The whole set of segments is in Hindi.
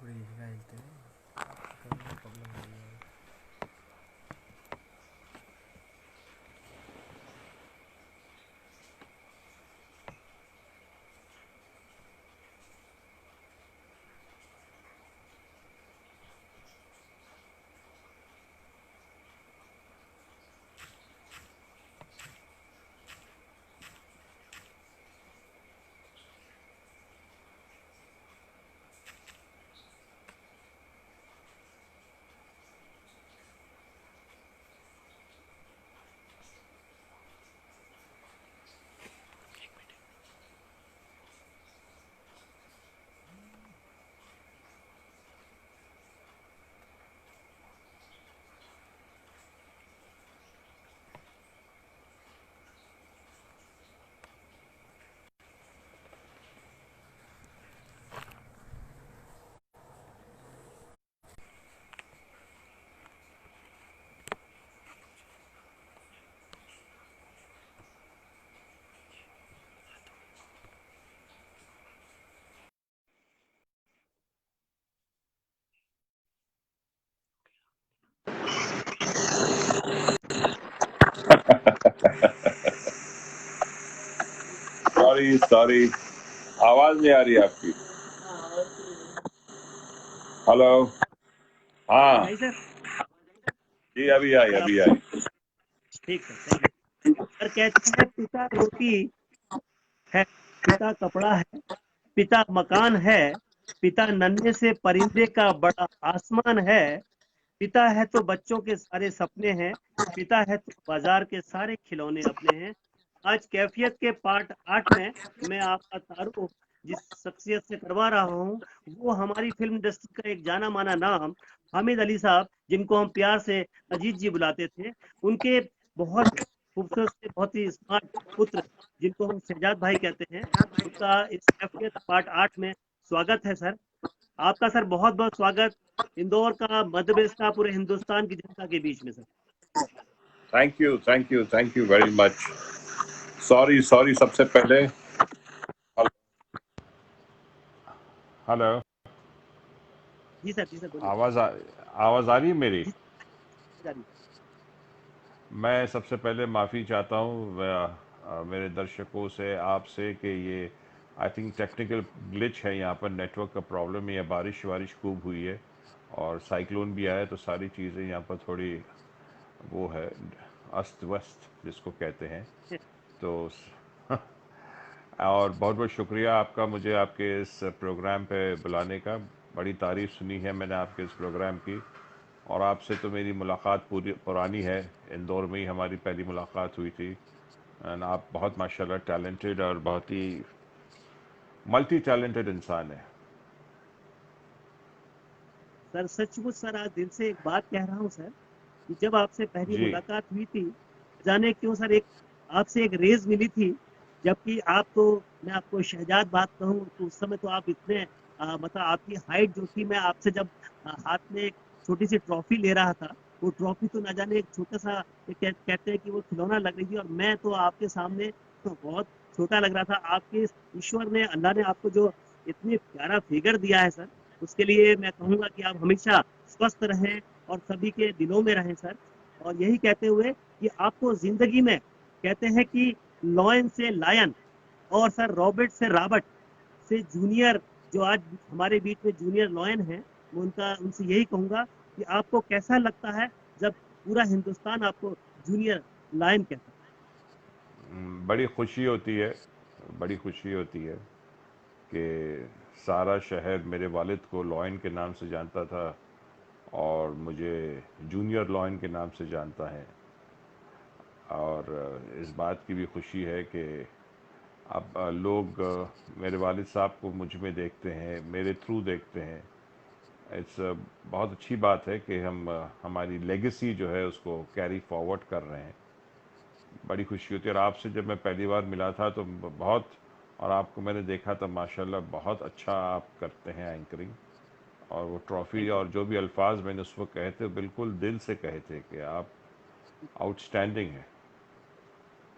ఇప్పుడు ఈజీగా వెళ్తే ప్రాబ్లం ఉంది. सॉरी सॉरी, आवाज नहीं आ रही आपकी। हेलो, हाँ आई सर। जी, अभी आई सर अभी आप आई। ठीक है, थैंक यू सर। कहते हैं पिता रोटी है, पिता कपड़ा है, पिता मकान है, पिता नन्हे से परिंदे का बड़ा आसमान है, पिता है तो बच्चों के सारे सपने हैं, पिता है तो बाजार के सारे खिलौने अपने हैं। आज कैफियत के पार्ट 8 में मैं आपका तारुफ जिस शख्सियत से करवा रहा हूँ, वो हमारी फिल्म इंडस्ट्री का एक जाना माना नाम हामिद अली साहब, जिनको हम प्यार से अजीत जी बुलाते थे। उनके बहुत खूबसूरत से बहुत ही स्मार्ट पुत्र, जिनको हम शहजाद भाई कहते हैं, उनका इस कैफियत पार्ट 8 में स्वागत है सर। आपका सर बहुत बहुत स्वागत इंदौर का, मध्य प्रदेश का, पूरे हिंदुस्तान की जनता के बीच में sir. Thank you very much. Sorry sorry, सबसे पहले हेलो, जी सर, जी सर, बोलिए। आवाज आ रही है मेरी? जी सर। मैं सबसे पहले माफ़ी चाहता हूँ मेरे दर्शकों से, आपसे, कि ये आई थिंक टेक्निकल ग्लिच है, यहाँ पर नेटवर्क का प्रॉब्लम है, बारिश वारिश खूब हुई है और साइक्लोन भी आया, तो सारी चीज़ें यहाँ पर थोड़ी वो है, अस्त व्यस्त जिसको कहते हैं। तो और बहुत बहुत शुक्रिया आपका मुझे आपके इस प्रोग्राम पे बुलाने का। बड़ी तारीफ़ सुनी है मैंने आपके इस प्रोग्राम की, और आपसे तो मेरी मुलाकात पूरी पुरानी है, इंदौर में ही हमारी पहली मुलाकात हुई थी। एंड आप बहुत माशाल्लाह टैलेंटेड और बहुत ही मल्टी टैलेंटेड इंसान है। सर सचमुच सर, आज दिल से एक बात कह रहा हूँ सर, कि जब आपसे पहली जी मुलाकात हुई थी, जाने क्यों सर, एक आपसे एक रेज मिली थी। जबकि आप तो, मैं आपको शहजाद बात कहूँ तो उस समय तो आप इतने मतलब आपकी हाइट जो थी, मैं आपसे जब हाथ में एक छोटी सी ट्रॉफी ले रहा था, वो ट्रॉफी तो न जाने एक छोटा सा, कहते हैं कि वो खिलौना लग रही थी, और मैं तो आपके सामने तो बहुत छोटा लग रहा था। आपके ईश्वर ने, अल्लाह ने आपको जो इतनी प्यारा फिगर दिया है सर, उसके लिए मैं कहूंगा कि आप हमेशा स्वस्थ रहें और सभी के दिलों में रहें सर। और यही कहते हुए कि आपको जिंदगी में, कहते हैं कि लॉयन से लायन और सर रॉबर्ट से रॉबर्ट से जूनियर, जो आज हमारे बीच में जूनियर लॉयन है, मैं उनका उनसे यही कहूंगा कि आपको कैसा लगता है जब पूरा हिंदुस्तान आपको जूनियर लायन कहता बड़ी खुशी होती है, बड़ी खुशी होती है कि सारा शहर मेरे वालिद को लॉयन के नाम से जानता था और मुझे जूनियर लॉयन के नाम से जानता है। और इस बात की भी खुशी है कि अब लोग मेरे वालिद साहब को मुझ में देखते हैं, मेरे थ्रू देखते हैं। इट्स बहुत अच्छी बात है कि हम हमारी लेगेसी जो है उसको कैरी फॉरवर्ड कर रहे हैं। बड़ी खुशी होती है। और आपसे जब मैं पहली बार मिला था तो बहुत, और आपको मैंने देखा था, माशाल्लाह बहुत अच्छा आप करते हैं एंकरिंग। और वो ट्रॉफ़ी है। और जो भी अल्फाज मैंने उस वक्त कहे थे, बिल्कुल दिल से कहे थे कि आप आउटस्टैंडिंग हैं।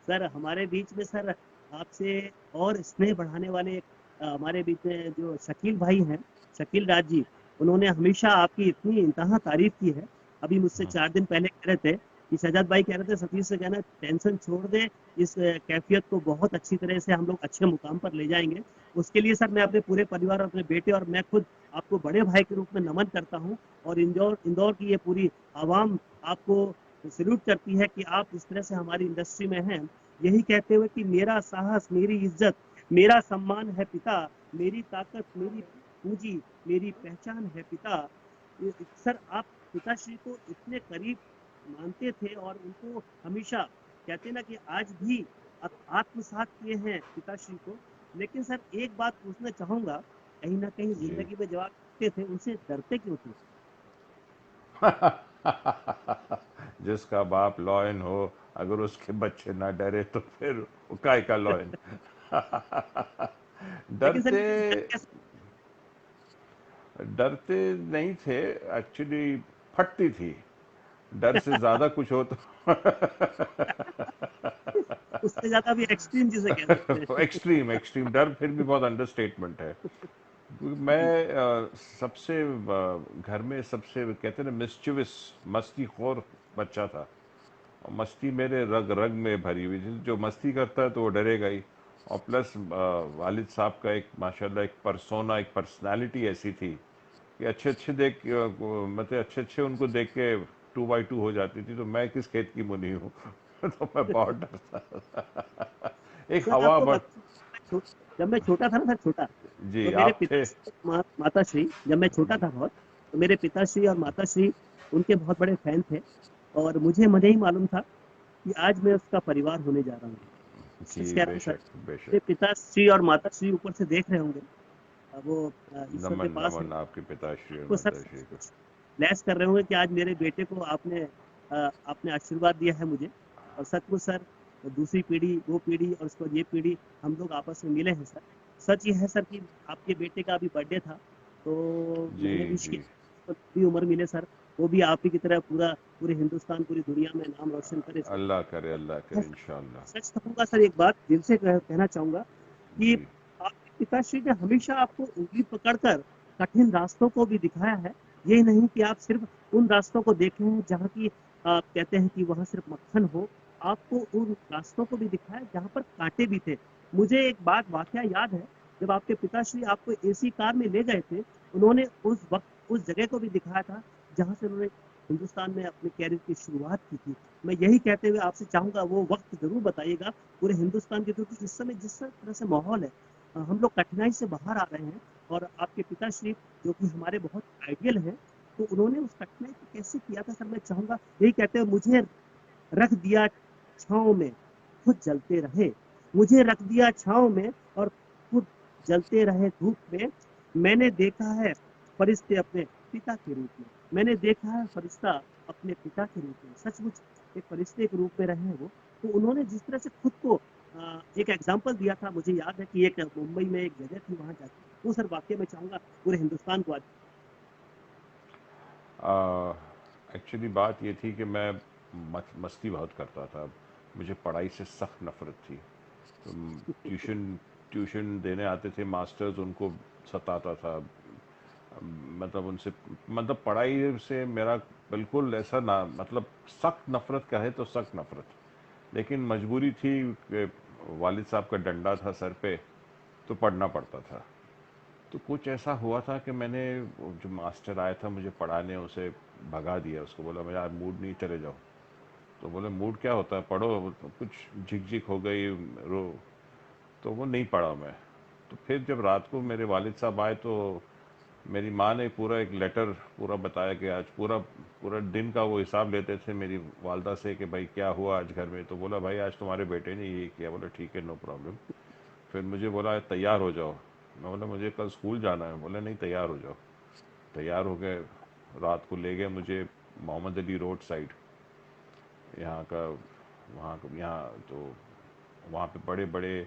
सर हमारे बीच में सर, आपसे और स्नेह बढ़ाने वाले हमारे बीच में जो शकील भाई हैं, शकील राज जी, उन्होंने हमेशा आपकी इतनी इंतहा तारीफ की है। अभी मुझसे हाँ 4 दिन पहले कह रहे थे कि शहजाद भाई कह रहे थे सतीश से कहना टेंशन छोड़ दे, इस कैफियत को बहुत अच्छी तरह से हम लोग अच्छे मुकाम पर ले जाएंगे। उसके लिए सर मैं अपने पूरे परिवार और अपने बेटे और मैं खुद आपको बड़े भाई के रूप में नमन करता हूँ। और इंदौर इंदौर की ये पूरी आवाम आपको सैल्यूट करती है कि आप इस तरह से हमारी इंडस्ट्री में हैं, यही कहते हुए कि मेरा साहस, मेरी इज्जत, मेरा सम्मान है पिता, मेरी ताकत, मेरी पूंजी, मेरी पहचान है पिता। सर आप पिताश्री को इतने करीब मानते थे और उनको हमेशा कहते ना कि आज भी आत्मसात किए हैं पिताश्री को। लेकिन सर एक बात पूछना चाहूंगा, कहीं ना कहीं जी। जिंदगी में जवाब देते थे, उनसे डरते क्यों थे? जिसका बाप लॉयन हो, अगर उसके बच्चे ना डरे तो फिर वो काय का लॉयन। लेकिन सर डरते ये डर कैसे? डरते नहीं थे, एक्चुअली फटती थी। डर से ज्यादा कुछ हो तो उससे ज्यादा भी एक्सट्रीम जिसे कह सकते हैं। एक्सट्रीम एक्सट्रीम डर फिर भी बहुत अंडरस्टेटमेंट है। जी। मैं सबसे घर में सबसे कहते हैं ना मिस्चिवस मस्तीखोर बच्चा था। और मस्ती मेरे रग रग में भरी हुई थी। जो मस्ती करता है तो वो डरेगा ही। और प्लस वालिद साहब का एक माशाल्लाह एक परसोना, एक पर्सनालिटी ऐसी थी कि अच्छे अच्छे मतलब अच्छे अच्छे उनको देख के 2x2 हो जाती थी। तो मैं किस खेत की मुनी हूँ। तो मैं बहुत डरता था। एक सर हवा आपको बट। जब मैं छोटा था ना सर, छोटा, जी तो मेरे आप थे। पिताश्री माताश्री, जब मैं छोटा था बहुत, तो मेरे पिताश्री और माताश्री उनके बहुत बड़े फैन थे। और मुझे नहीं मालूम था कि आज मैं उसका परिवार होने जा रहा हूँ। जी सच कह रहा हूँ सर, बेशक मेरे बेशक। पिताश्री और माताश्री ऊपर से देख रहे होंगे। वो ईश्वर के नमन पास है। नमन आपके पिताश्री और आपको सर माताश्री को। ब्लेस कर रहे होंगे कि आज मेरे बेटे को आपने आशीर्वाद दिया है मुझे। और सचमुच सर, दूसरी पीढ़ी, वो पीढ़ी और उसके बाद ये पीढ़ी, हम लोग आपस में मिले हैं सर। सच ये है सर कि आपके बेटे का अभी बर्थडे था, तो जी मैंने विश जी। किया तो भी उम्र मिले सर, वो भी आप ही की तरह पूरे हिंदुस्तान, पूरी दुनिया में नाम रोशन करे सर। अल्लाह मैं करे इंशाल्लाह। सच कहूंगा सर, एक बात दिल से कहना चाहूंगा कि जी। आपके पिताश्री ने हमेशा आपको उंगली पकड़कर कठिन रास्तों को भी दिखाया है। ये नहीं कि आप सिर्फ उन रास्तों को देखे हैं जहाँ की आप कहते हैं कि वहां सिर्फ मक्खन हो। आपको उन रास्तों को भी दिखाया जहाँ पर कांटे भी थे। मुझे एक बात वाकया याद है, जब आपके पिताश्री आपको एसी कार में ले गए थे, उन्होंने उस वक्त उस जगह को भी दिखाया था जहाँ से उन्होंने हिंदुस्तान में अपने कैरियर की शुरुआत की थी। मैं यही कहते हुए आपसे चाहूंगा वो वक्त जरूर बताइएगा पूरे हिंदुस्तान के, क्योंकि इस समय जिस तरह से माहौल है, हम लोग कठिनाई से बाहर आ रहे हैं। और आपके पिताश्री जो कि हमारे बहुत आइडियल हैं, तो उन्होंने उस कठिनाई को कैसे किया था सर, मैं चाहूंगा यही कहते हुए, मुझे रख दिया छाँव में, खुद जलते रहे। मुझे रख दिया छाँव में और खुद जलते रहे धूप में। मैंने देखा है फरिश्ते अपने पिता के रूप में। मैंने देखा है फरिश्ता अपने पिता के रूप में। सचमुच एक फरिश्ते के रूप में रहे हैं वो। तो उन्होंने जिस तरह से खुद को एक एग्जाम्पल दिया था, मुझे याद है कि एक मुंबई में एक जगह थी, वहां जाके वो सर वाकई में चाहूंगा पूरे हिंदुस्तान को आज। एक्चुअली बात ये थी कि मैं मस्ती बहुत करता था। मुझे पढ़ाई से सख्त नफरत थी। तो ट्यूशन ट्यूशन देने आते थे मास्टर्स, उनको सताता था। मतलब उनसे, मतलब पढ़ाई से मेरा बिल्कुल ऐसा ना, मतलब सख्त नफरत कहे तो सख्त नफरत। लेकिन मजबूरी थी कि वालिद साहब का डंडा था सर पे, तो पढ़ना पड़ता था। तो कुछ ऐसा हुआ था कि मैंने वो जो मास्टर आया था मुझे पढ़ाने, उसे भगा दिया। उसको बोला मेरा आज मूड नहीं, चले जाओ। तो बोले मूड क्या होता है, पढ़ो। तो कुछ झिक हो गई, रो। तो वो नहीं पढ़ा मैं। तो फिर जब रात को मेरे वालिद साहब आए तो मेरी माँ ने पूरा एक लेटर पूरा बताया कि आज पूरा पूरा दिन का वो हिसाब लेते थे मेरी वालदा से कि भाई क्या हुआ आज घर में। तो बोला भाई आज तुम्हारे बेटे ने ये किया। बोला ठीक है, नो प्रॉब्लम। फिर मुझे बोला तैयार हो जाओ। मैं बोला मुझे कल स्कूल जाना है। बोले नहीं, तैयार हो जाओ। तैयार हो गए। रात को ले गए मुझे मोहम्मद अली रोड साइड, यहाँ का, यहाँ तो वहाँ पे बड़े बड़े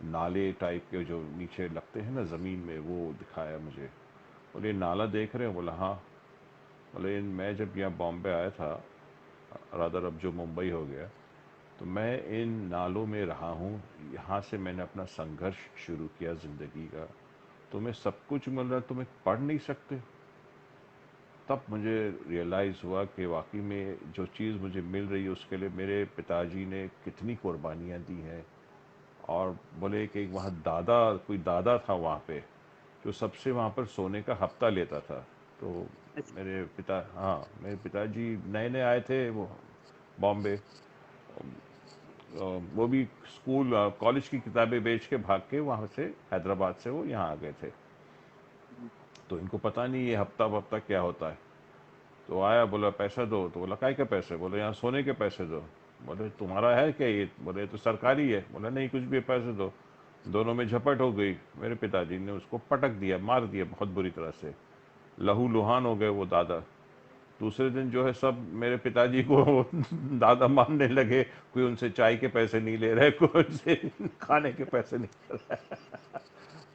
नाले टाइप के जो नीचे लगते हैं ना ज़मीन में, वो दिखाया मुझे। बोले नाला देख रहे हो? बोला हाँ। बोले मैं जब यहाँ बॉम्बे आया था, रादर अब जो मुंबई हो गया, तो मैं इन नालों में रहा हूँ। यहाँ से मैंने अपना संघर्ष शुरू किया ज़िंदगी का। तुम्हें सब कुछ मिल रहा है, तुम्हें पढ़ नहीं सकते? तब मुझे रियलाइज़ हुआ कि वाकई में जो चीज़ मुझे मिल रही है उसके लिए मेरे पिताजी ने कितनी कुर्बानियाँ दी हैं। और बोले कि वहाँ दादा, कोई दादा था वहाँ पे जो सबसे वहाँ पर सोने का हफ्ता लेता था। तो अच्छा। मेरे पिताजी नए नए आए थे वो बॉम्बे। वो भी स्कूल कॉलेज की किताबें बेच के भाग के वहाँ से हैदराबाद से वो यहाँ आ गए थे। जी। तो इनको पता नहीं ये हफ्ता वफ्ता क्या होता है। तो आया, बोला पैसा दो। तो बोला काय के पैसे? बोले यहाँ सोने के पैसे दो। बोले तुम्हारा है क्या ये? बोले "ये तो सरकारी है"। बोला नहीं, कुछ भी पैसे दो। दोनों में झपट हो गई। मेरे पिताजी ने उसको पटक दिया, मार दिया बहुत बुरी तरह से। लहू लुहान हो गए वो दादा। दूसरे दिन जो है सब मेरे पिताजी को दादा मानने लगे। कोई उनसे चाय के पैसे नहीं ले रहे, कोई उनसे खाने के पैसे नहीं ले रहे।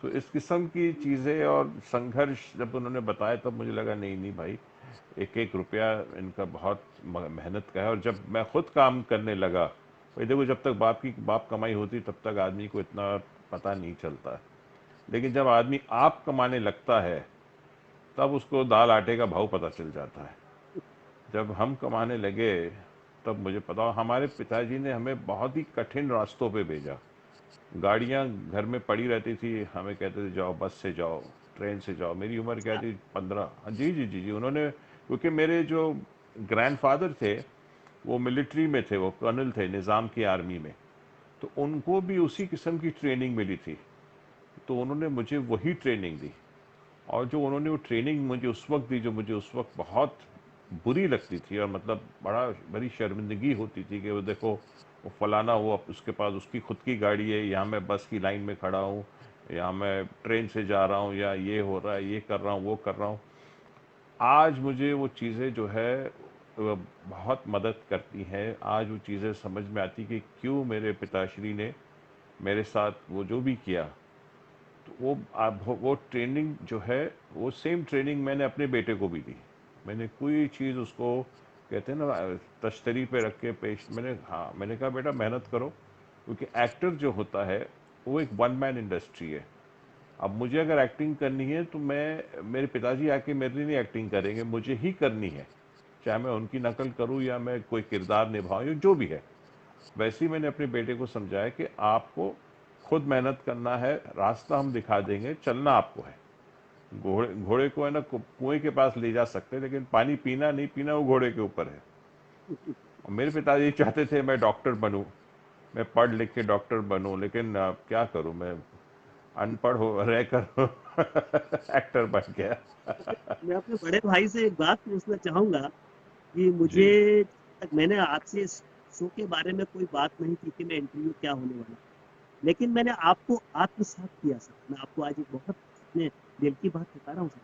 तो इस किस्म की चीज़ें और संघर्ष जब उन्होंने बताया तब मुझे लगा नहीं नहीं भाई, एक एक रुपया इनका बहुत मेहनत का है। और जब मैं खुद काम करने लगा, भाई देखो जब तक बाप कमाई होती तब तक आदमी को इतना पता नहीं चलता, लेकिन जब आदमी आप कमाने लगता है तब उसको दाल आटे का भाव पता चल जाता है। जब हम कमाने लगे तब मुझे पता। हमारे पिताजी ने हमें बहुत ही कठिन रास्तों पे भेजा। गाड़ियां घर में पड़ी रहती थी, हमें कहते थे जाओ बस से जाओ, ट्रेन से जाओ। मेरी उम्र क्या अच्छा। थी, 15। हाँ, जी जी जी जी। उन्होंने, क्योंकि मेरे जो ग्रैंडफादर थे वो मिलिट्री में थे, वो कर्नल थे निज़ाम की आर्मी में। तो उनको भी उसी किस्म की ट्रेनिंग मिली थी। तो उन्होंने मुझे वही ट्रेनिंग दी। और जो उन्होंने वो ट्रेनिंग मुझे उस वक्त दी, जो मुझे उस वक्त बहुत बुरी लगती थी और मतलब बड़ी शर्मिंदगी होती थी कि वो देखो वो फलाना, वो उसके पास उसकी खुद की गाड़ी है, यहाँ मैं बस की लाइन में खड़ा हूँ, या मैं ट्रेन से जा रहा हूँ, या ये हो रहा है, ये कर रहा हूँ, वो कर रहा हूँ। आज मुझे वो चीज़ें जो है वो बहुत मदद करती हैं। आज वो चीज़ें समझ में आती कि क्यों मेरे पिताश्री ने मेरे साथ वो जो भी किया। तो वो ट्रेनिंग जो है, वो सेम ट्रेनिंग मैंने अपने बेटे को भी दी। मैंने कोई चीज़ उसको, कहते हैं ना, तश्तरी पे रख के पेश, मैंने कहा बेटा मेहनत करो, क्योंकि एक्टर जो होता है वो एक वन मैन इंडस्ट्री है। अब मुझे अगर एक्टिंग करनी है तो मेरे पिताजी आके मेरे लिए नहीं एक्टिंग करेंगे, मुझे ही करनी है। चाहे मैं उनकी नकल करूं या मैं कोई किरदार निभाऊं या जो भी है। वैसे ही मैंने अपने बेटे को समझाया कि आपको खुद मेहनत करना है, रास्ता हम दिखा देंगे, चलना आपको है। घोड़े घोड़े को है ना कुएं के पास ले जा सकते हैं, लेकिन पानी पीना नहीं पीना वो घोड़े के ऊपर है। और मेरे पिताजी चाहते थे मैं डॉक्टर बनूं, मैं पढ़ लिख के डॉक्टर बनूं, लेकिन क्या करूं मैं, अनपढ़ हो रहकर एक्टर बन गया। मैं अपने बड़े भाई से एक बात पूछना चाहूंगा कि मुझे, जी तक मैंने आपसे इस शो के बारे में कोई बात नहीं की कि मैं इंटरव्यू क्या होने वाला, लेकिन मैंने आपको आत्मसात किया सर। मैं आपको आज एक बहुत अपने दिल की बात बता रहा हूँ सर,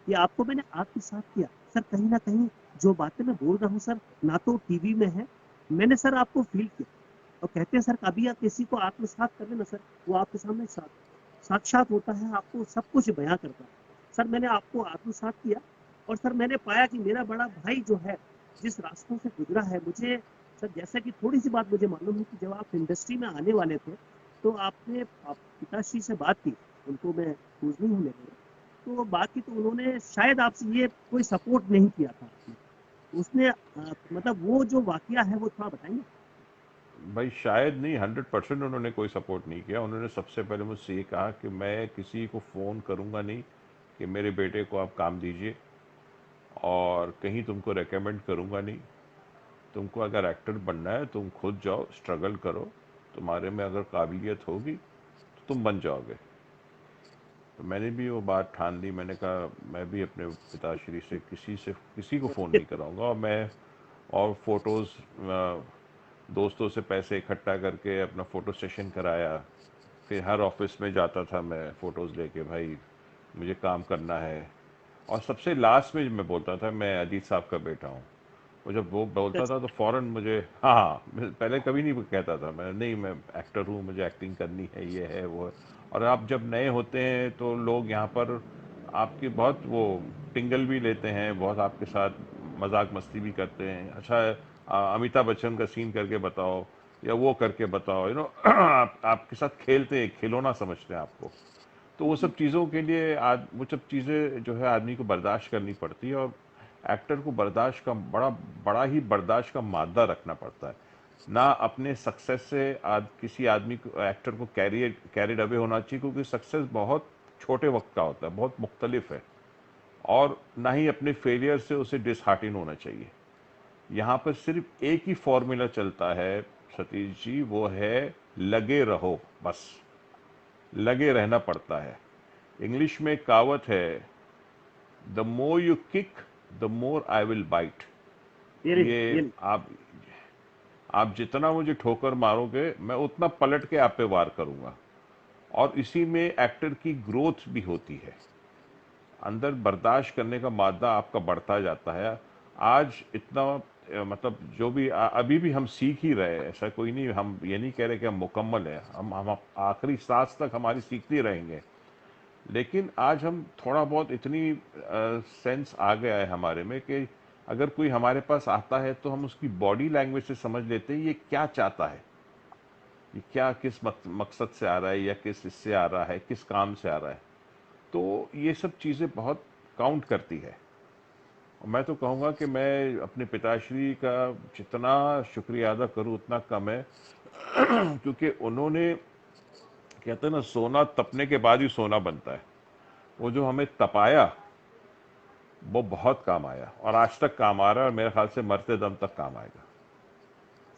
कि आपको मैंने आत्मसात किया सर। कहीं ना कहीं जो बातें मैं बोल रहा हूँ सर, ना तो टीवी में है, मैंने सर आपको फील किया। और कहते हैं सर कभी आप किसी को आत्मसात कर लेना सर, वो आपके सामने साक्षात होता है, आपको सब कुछ बयां करता है। सर मैंने आपको आत्मसात किया, और सर मैंने पाया कि मेरा बड़ा भाई जो है जिस रास्तों से गुजरा है, मुझे सर जैसा कि थोड़ी सी बात मुझे मालूम है कि जब आप इंडस्ट्री में आने वाले थे तो आपने पिताश्री से बात की। उनको मैं पूजनी हूँ लेकर, तो बात की तो उन्होंने शायद आपसे ये कोई सपोर्ट नहीं किया था आपने। उसने मतलब वो जो वाकया है वो थोड़ा बताएंगे? भाई, शायद नहीं, 100% उन्होंने कोई सपोर्ट नहीं किया। उन्होंने सबसे पहले मुझसे ये कहा कि मैं किसी को फ़ोन करूंगा नहीं कि मेरे बेटे को आप काम दीजिए, और कहीं तुमको रेकमेंड करूंगा नहीं। तुमको अगर एक्टर बनना है तुम खुद जाओ, स्ट्रगल करो, तुम्हारे में अगर काबिलियत होगी तो तुम बन जाओगे। तो मैंने भी वो बात ठान ली। मैंने कहा मैं भी अपने पिताश्री से किसी को फ़ोन नहीं कराऊंगा। और फोटोज़, दोस्तों से पैसे इकट्ठा करके अपना फ़ोटो सेशन कराया। फिर हर ऑफिस में जाता था मैं फ़ोटोज़ लेके, भाई मुझे काम करना है। और सबसे लास्ट में मैं बोलता था मैं अजीत साहब का बेटा हूँ। वो जब वो बोलता था तो फौरन मुझे, हाँ हाँ, मैं पहले कभी नहीं कहता था मैं, नहीं मैं एक्टर हूँ, मुझे एक्टिंग करनी है, ये है वो है। और आप जब नए होते हैं तो लोग यहाँ पर आपकी बहुत वो टिंगल भी लेते हैं, बहुत आपके साथ मजाक मस्ती भी करते हैं। अच्छा अमिताभ बच्चन का सीन करके बताओ, या वो करके बताओ, आपके साथ खेलते हैं, खिलौना समझते हैं आपको। तो वो सब चीज़ों के लिए वो सब चीज़ें जो है आदमी को बर्दाश्त करनी पड़ती है। और एक्टर को बर्दाश्त का बड़ा बड़ा ही बर्दाश्त का मादा रखना पड़ता है। ना अपने सक्सेस से किसी आदमी को, एक्टर को कैरिड अवे होना चाहिए, क्योंकि सक्सेस बहुत छोटे वक्त का होता है, बहुत मुख्तलिफ है। और ना ही अपने फेलियर से उसे डिसहार्टिन होना चाहिए। यहाँ पर सिर्फ एक ही फॉर्मूला चलता है सतीश जी, वो है लगे रहो, बस लगे रहना पड़ता है। इंग्लिश में एक कहावत है, the more you kick the more I will bite. Really ये रियली। आप जितना मुझे ठोकर मारोगे मैं उतना पलट के आप पे वार करूंगा। और इसी में एक्टर की ग्रोथ भी होती है, अंदर बर्दाश्त करने का मादा आपका बढ़ता जाता है। आज इतना मतलब जो भी अभी भी हम सीख ही रहे हैं, ऐसा कोई नहीं, हम ये नहीं कह रहे कि हम मुकम्मल हैं, हम आखिरी सांस तक हमारी सीखते रहेंगे। लेकिन आज हम थोड़ा बहुत इतनी सेंस आ गया है हमारे में कि अगर कोई हमारे पास आता है तो हम उसकी बॉडी लैंग्वेज से समझ लेते हैं ये क्या चाहता है, ये क्या किस मकसद से आ रहा है, या किस इससे आ रहा है, किस काम से आ रहा है। तो ये सब चीज़ें बहुत काउंट करती है। और मैं तो कहूँगा कि मैं अपने पिताश्री का जितना शुक्रिया अदा करूँ उतना कम है। क्योंकि उन्होंने, कहते हैं ना, सोना तपने के बाद ही सोना बनता है। वो जो हमें तपाया वो बहुत काम आया, और आज तक काम आ रहा है, और मेरे ख्याल से मरते दम तक काम आएगा।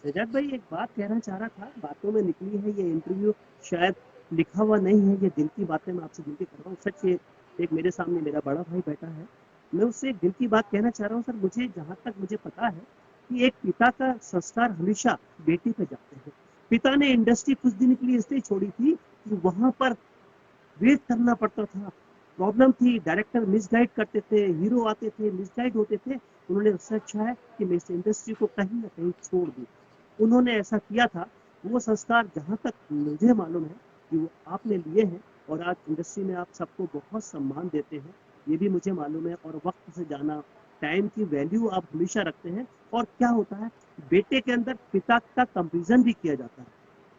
सजाद भाई एक बात कहना चाह रहा था, बातों में निकली है ये इंटरव्यू, शायद लिखा हुआ नहीं है, ये दिल की बातें मैं आपसे दिल की कर रहा हूँ सच। ये एक मेरे सामने मेरा बड़ा भाई बैठा है, मैं उससे एक दिल की बात कहना चाह रहा हूँ सर। मुझे जहाँ तक मुझे पता है कि एक पिता का संस्कार हमेशा बेटी पे जाते हैं। पिता ने इंडस्ट्री कुछ दिन के लिए इसलिए छोड़ी थी कि वहां पर वेट करना पड़ता था, प्रॉब्लम थी, डायरेक्टर मिसगाइड करते थे, हीरो आते थे मिसगाइड होते थे। उन्होंने उससे अच्छा है कि मैं इस इंडस्ट्री को कहीं ना कहीं छोड़ दूं, उन्होंने ऐसा किया था। वो संस्कार जहाँ तक मुझे मालूम है कि वो आपने लिए हैं, और आज इंडस्ट्री में आप सबको बहुत सम्मान देते हैं, ये भी मुझे मालूम है। और वक्त से जाना, टाइम की वैल्यू आप हमेशा रखते हैं। और क्या होता है, बेटे के अंदर पिता का कंपेरिजन भी किया जाता है।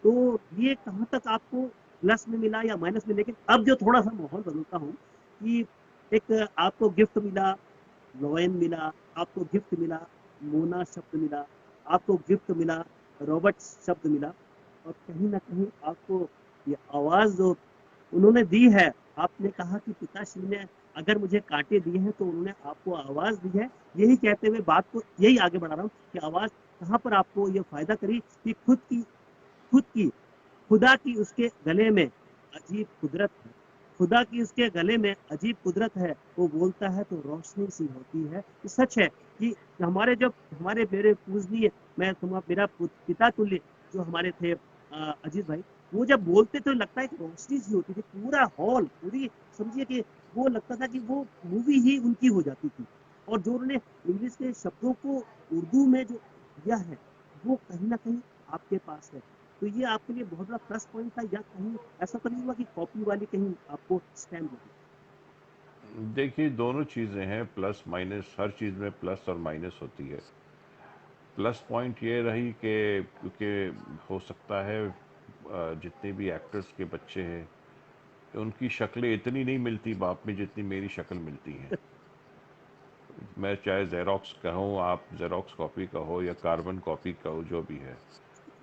तो ये कहाँ तक आपको प्लस में मिला या माइनस में? लेकिन अब जो थोड़ा सा माहौल बदलता हूँ कि एक आपको गिफ्ट मिला, लॉयन मिला, आपको गिफ्ट मिला, मोना शब्द मिला, आपको गिफ्ट मिला, रॉबर्ट शब्द मिला, और कहीं ना कहीं आपको ये आवाज जो उन्होंने दी है, आपने कहा कि पिताश्री ने अगर मुझे कांटे दिए हैं तो उन्होंने आपको आवाज दी है। यही कहते हुए बात को यही आगे बढ़ा रहा हूँ कि आवाज कहाँ पर आपको ये फायदा करी कि खुद की खुदा की उसके गले में अजीब कुदरत है। खुदा की उसके गले में अजीब कुदरत है, वो बोलता है तो रोशनी सी होती है। ये सच है कि हमारे जो हमारे मेरे पूजनीय, मैं तुम्हारा मेरा पिता तुल्य जो हमारे थे अजीत भाई, वो जब बोलते तो लगता है कि रोशनी सी होती थी, पूरा हॉल पूरी, समझिए कि वो लगता था कि वो मूवी ही उनकी हो जाती थी। और जो उन्होंने इंग्लिश के शब्दों को उर्दू में जो दिया है, वो कहीं ना कहीं आपके पास है। तो ये आपके लिए बहुत बड़ा प्लस पॉइंट था, या कहीं ऐसा तो नहीं हुआ कि कॉपी वाली कहीं आपको स्कैम लगी? देखिए, दोनों चीज़ें हैं, प्लस माइनस, हर चीज़ में प्लस और माइनस होती है। प्लस पॉइंट ये रही कि क्योंकि हो सकता है जितने भी एक्टर्स के बच्चे हैं उनकी शक्लें इतनी नहीं मिलती बाप में जितनी मेरी शक्ल मिलती हैं। मैं चाहे जेरोक्स कहूँ, आप जेरोक्स कॉपी कहो या कार्बन कॉपी कहो, जो भी है।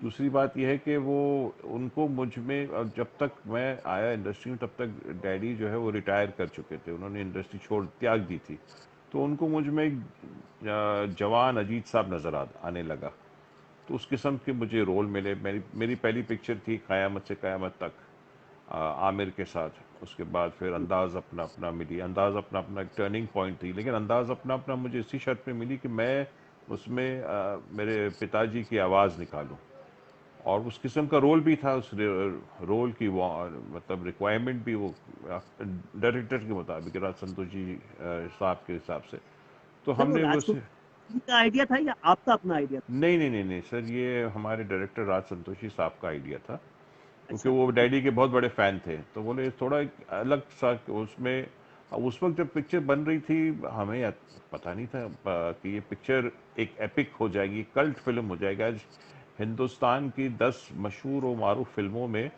दूसरी बात यह है कि वो उनको मुझ में, जब तक मैं आया इंडस्ट्री में तब तक डैडी जो है वो रिटायर कर चुके थे, उन्होंने इंडस्ट्री छोड़ त्याग दी थी। तो उनको मुझ में एक जवान अजीत साहब नज़र आने लगा। तो उस किस्म के मुझे रोल मिले। मेरी मेरी पहली पिक्चर थी क़यामत से क़यामत तक, आमिर के साथ। उसके बाद फिर अंदाज़ अपना अपना मिली। अंदाज़ अपना अपना एक टर्निंग पॉइंट थी, लेकिन अंदाज़ अपना अपना मुझे इसी शर्त पे मिली कि मैं उसमें मेरे पिताजी की आवाज़ निकालूं। और उस किस्म का रोल भी था, उस रोल की वो मतलब रिक्वायरमेंट भी वो डायरेक्टर के मुताबिक, राज संतोष जी साहब के हिसाब से। तो सर वो हमने वो राजपूत जी का आइडिया था या आपका अपना आइडिया था? नहीं नहीं नहीं नहीं सर, ये हमारे डायरेक्टर राज संतोषी साहब का आइडिया था। क्योंकि अच्छा। वो डैडी के बहुत बड़े फ़ैन थे, तो बोले थोड़ा एक अलग सा उसमें। उस वक्त जब पिक्चर बन रही थी हमें पता नहीं था कि ये पिक्चर एक एपिक हो जाएगी, कल्ट फिल्म हो जाएगा। आज हिंदुस्तान की 10 मशहूर और मारूफ फिल्मों में